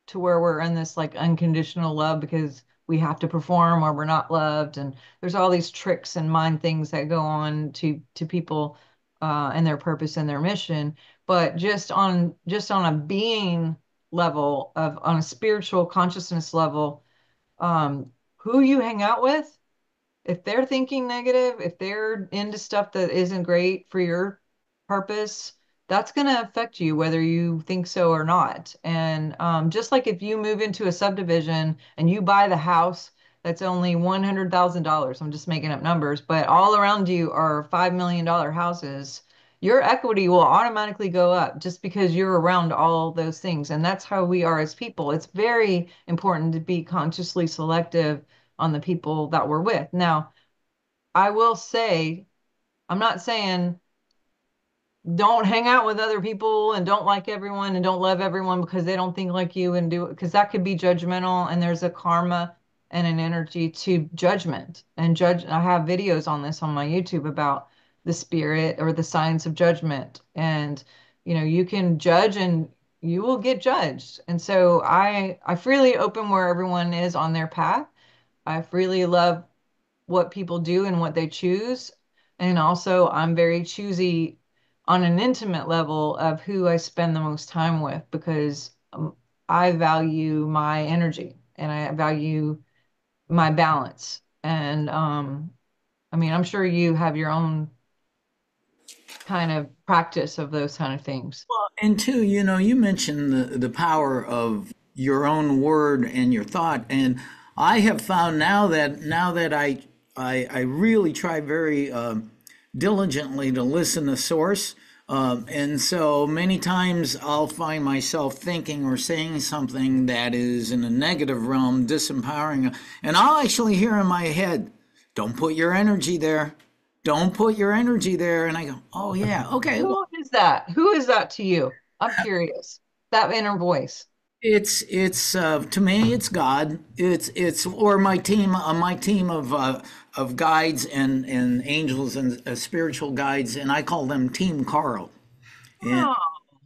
to where we're in this like unconditional love because we have to perform or we're not loved. And there's all these tricks and mind things that go on to people and their purpose and their mission. But just on a being level of on a spiritual consciousness level, who you hang out with, if they're thinking negative, if they're into stuff that isn't great for your purpose, that's going to affect you whether you think so or not. And just like if you move into a subdivision and you buy the house that's only $100,000, I'm just making up numbers, but all around you are $5 million houses, your equity will automatically go up just because you're around all those things. And that's how we are as people. It's very important to be consciously selective on the people that we're with. Now, I will say, I'm not saying don't hang out with other people and don't like everyone and don't love everyone because they don't think like you and do it, because that could be judgmental, and there's a karma and an energy to judgment and judge. I have videos on this on my YouTube about the spirit or the science of judgment. And you can judge and you will get judged. And so I freely open where everyone is on their path. I freely love what people do and what they choose. And also, I'm very choosy on an intimate level of who I spend the most time with, because I value my energy and I value my balance. And I mean, I'm sure you have your own kind of practice of those kind of things. Well, and two, you mentioned the power of your own word and your thought, and I have found now that I really try very diligently to listen to source, and so many times I'll find myself thinking or saying something that is in a negative realm, disempowering, and I'll actually hear in my head, "Don't put your energy there. Don't put your energy there." And I go, "Oh yeah, okay." Well, Who is that? Who is that to you? I'm curious. That inner voice. it's to me it's God. It's or my team of guides and angels and spiritual guides, and I call them Team Carl. And Oh,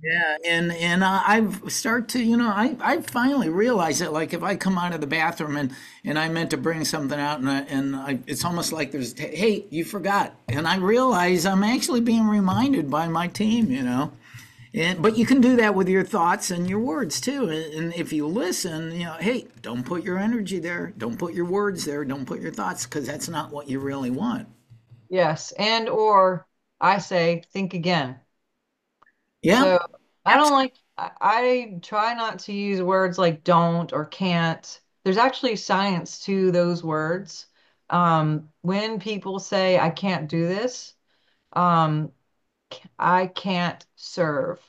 yeah, and I've start to I finally realized that, like, if I come out of the bathroom and I meant to bring something out, it's almost like there's, hey, you forgot, and I realize I'm actually being reminded by my team. But you can do that with your thoughts and your words too. And if you listen, hey, don't put your energy there. Don't put your words there. Don't put your thoughts, because that's not what you really want. yes. And or I say, think again. Yeah, So I don't absolutely. like, I try not to use words like don't or can't. There's actually science to those words. When people say, I can't do this, um, I can't serve.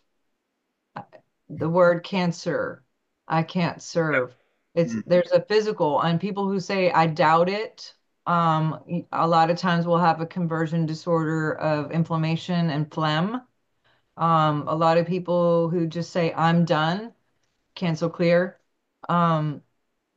The word cancer, I can't serve. There's a physical, and people who say, I doubt it, a lot of times will have a conversion disorder of inflammation and phlegm. A lot of people who just say, I'm done, cancel clear, um,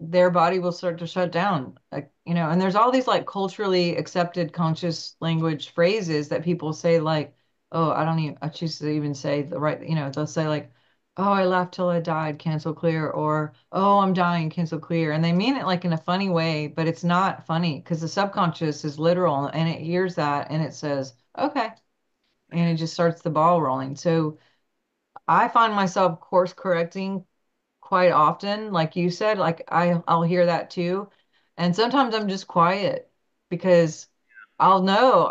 their body will start to shut down. And there's all these like culturally accepted conscious language phrases that people say, like, oh, I choose to even say the right, they'll say like, oh, I laughed till I died, cancel clear, or oh, I'm dying, cancel clear. And they mean it like in a funny way, but it's not funny because the subconscious is literal and it hears that and it says, okay. And it just starts the ball rolling. So I find myself course correcting quite often, like you said, like I'll hear that too. And sometimes I'm just quiet because I'll know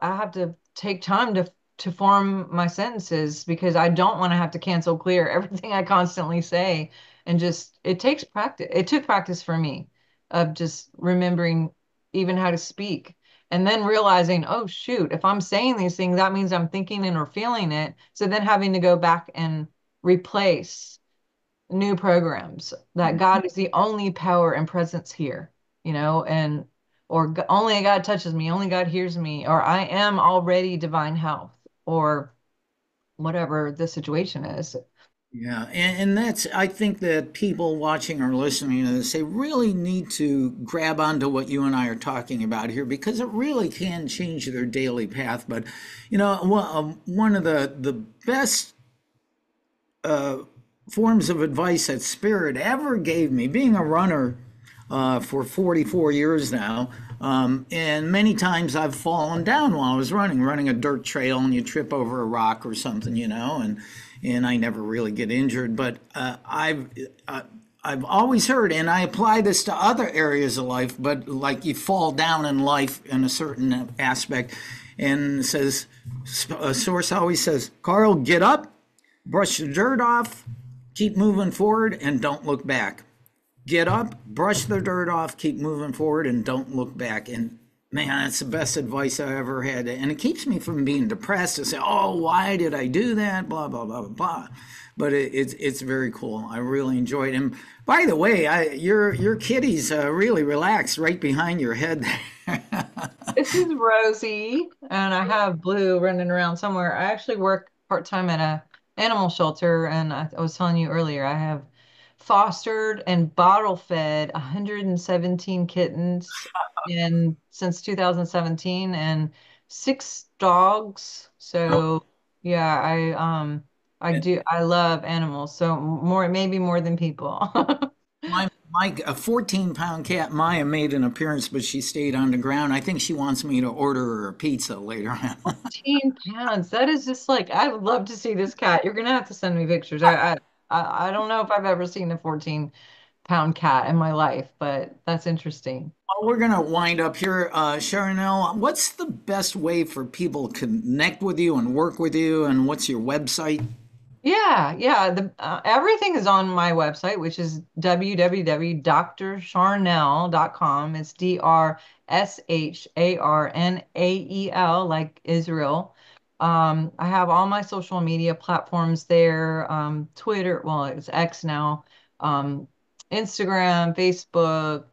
I have to take time to form my sentences because I don't want to have to cancel clear everything I constantly say. And just it takes practice. It took practice for me of just remembering even how to speak. And then realizing, oh shoot, if I'm saying these things, that means I'm thinking and or feeling it. So then having to go back and replace new programs that God is the only power and presence here, and or only God touches me, only God hears me, or I am already divine health, or whatever the situation is. Yeah, and that's, I think that people watching or listening to this, they really need to grab onto what you and I are talking about here, because it really can change their daily path. But, one of the best forms of advice that Spirit ever gave me, being a runner, for 44 years now. And many times I've fallen down while I was running a dirt trail, and you trip over a rock or something, and I never really get injured. But I've always heard, and I apply this to other areas of life, but like you fall down in life in a certain aspect, and it says, a source always says, Carl, get up, brush the dirt off, keep moving forward, and don't look back. Get up, brush the dirt off, keep moving forward, and don't look back. And man, that's the best advice I ever had. And it keeps me from being depressed to say, oh, why did I do that? Blah, blah, blah, blah, blah. But it's very cool. I really enjoyed it. And by the way, your kitty's really relaxed right behind your head there. This is Rosie, and I have Blue running around somewhere. I actually work part-time at a animal shelter, and I was telling you earlier, I have fostered and bottle fed 117 kittens since 2017 and 6 dogs. So yeah, I love animals, so maybe more than people. A 14-pound cat, Maya, made an appearance, but she stayed on the ground. I think she wants me to order her a pizza later on. 14 pounds. That is just like, I would love to see this cat. You're gonna have to send me pictures. I don't know if I've ever seen a 14-pound cat in my life, but that's interesting. Well, we're gonna wind up here, Sharnael. What's the best way for people to connect with you and work with you, and what's your website? Yeah. Everything is on my website, which is www.drsharnael.com. It's DRSHARNAEL, like Israel. I have all my social media platforms there. Twitter, well, it's X now. Instagram, Facebook.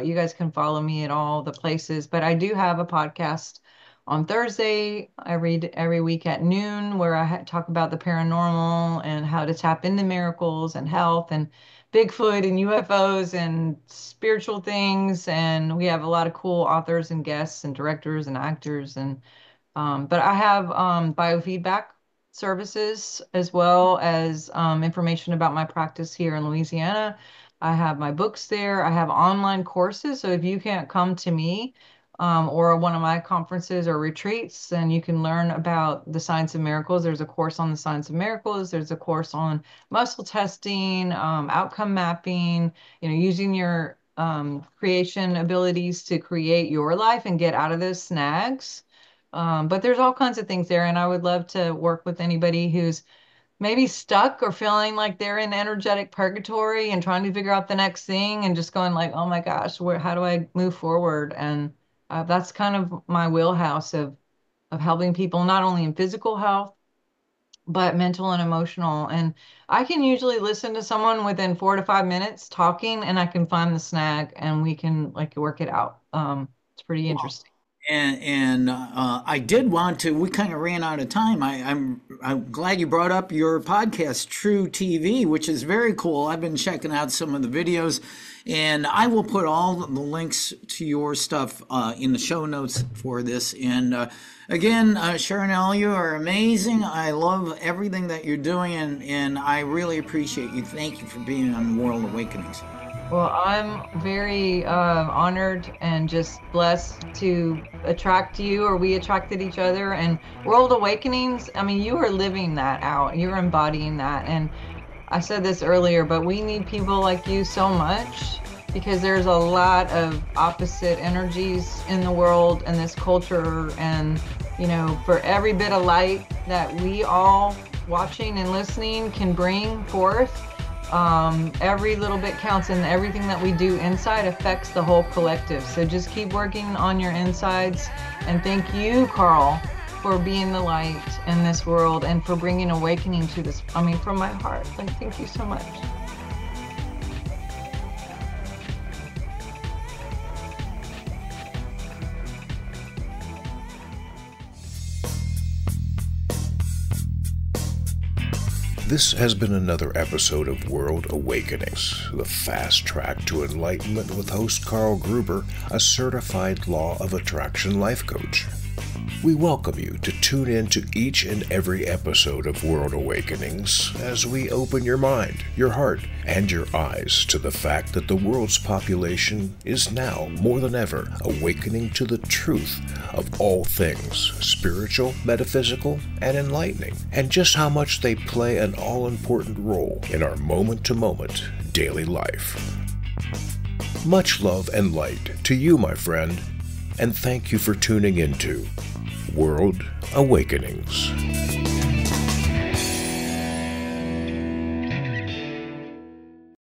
You guys can follow me at all the places. But I do have a podcast on Thursday, every week at noon, where I talk about the paranormal and how to tap into miracles and health and Bigfoot and UFOs and spiritual things. And we have a lot of cool authors and guests and directors and actors. But I have biofeedback services as well as information about my practice here in Louisiana. I have my books there. I have online courses. So if you can't come to me, or one of my conferences or retreats, and you can learn about the science of miracles. There's a course on the science of miracles. There's a course on muscle testing, outcome mapping, using your creation abilities to create your life and get out of those snags. But there's all kinds of things there, and I would love to work with anybody who's maybe stuck or feeling like they're in energetic purgatory and trying to figure out the next thing and just going like, oh my gosh, how do I move forward? And that's kind of my wheelhouse of helping people not only in physical health, but mental and emotional. And I can usually listen to someone within 4 to 5 minutes talking, and I can find the snag and we can like work it out. It's pretty interesting. And I did want to. We kind of ran out of time. I'm glad you brought up your podcast, True TV, which is very cool. I've been checking out some of the videos, and I will put all the links to your stuff in the show notes for this. And again, Sharnael, you are amazing. I love everything that you're doing, and I really appreciate you. Thank you for being on World Awakenings. Well, I'm very honored and just blessed to attract you, or we attracted each other. And World Awakenings, I mean, you are living that out. You're embodying that. And I said this earlier, but we need people like you so much, because there's a lot of opposite energies in the world and this culture. And, for every bit of light that we all watching and listening can bring forth, every little bit counts, and everything that we do inside affects the whole collective. So just keep working on your insides, and thank you, Carl, for being the light in this world and for bringing awakening to this. I mean, from my heart, thank you so much. This has been another episode of World Awakenings, the fast track to enlightenment with host Carl Gruber, a certified law of attraction life coach. We welcome you to tune in to each and every episode of World Awakenings as we open your mind, your heart, and your eyes to the fact that the world's population is now more than ever awakening to the truth of all things spiritual, metaphysical, and enlightening, and just how much they play an all-important role in our moment-to-moment daily life. Much love and light to you, my friend, and thank you for tuning into World Awakenings.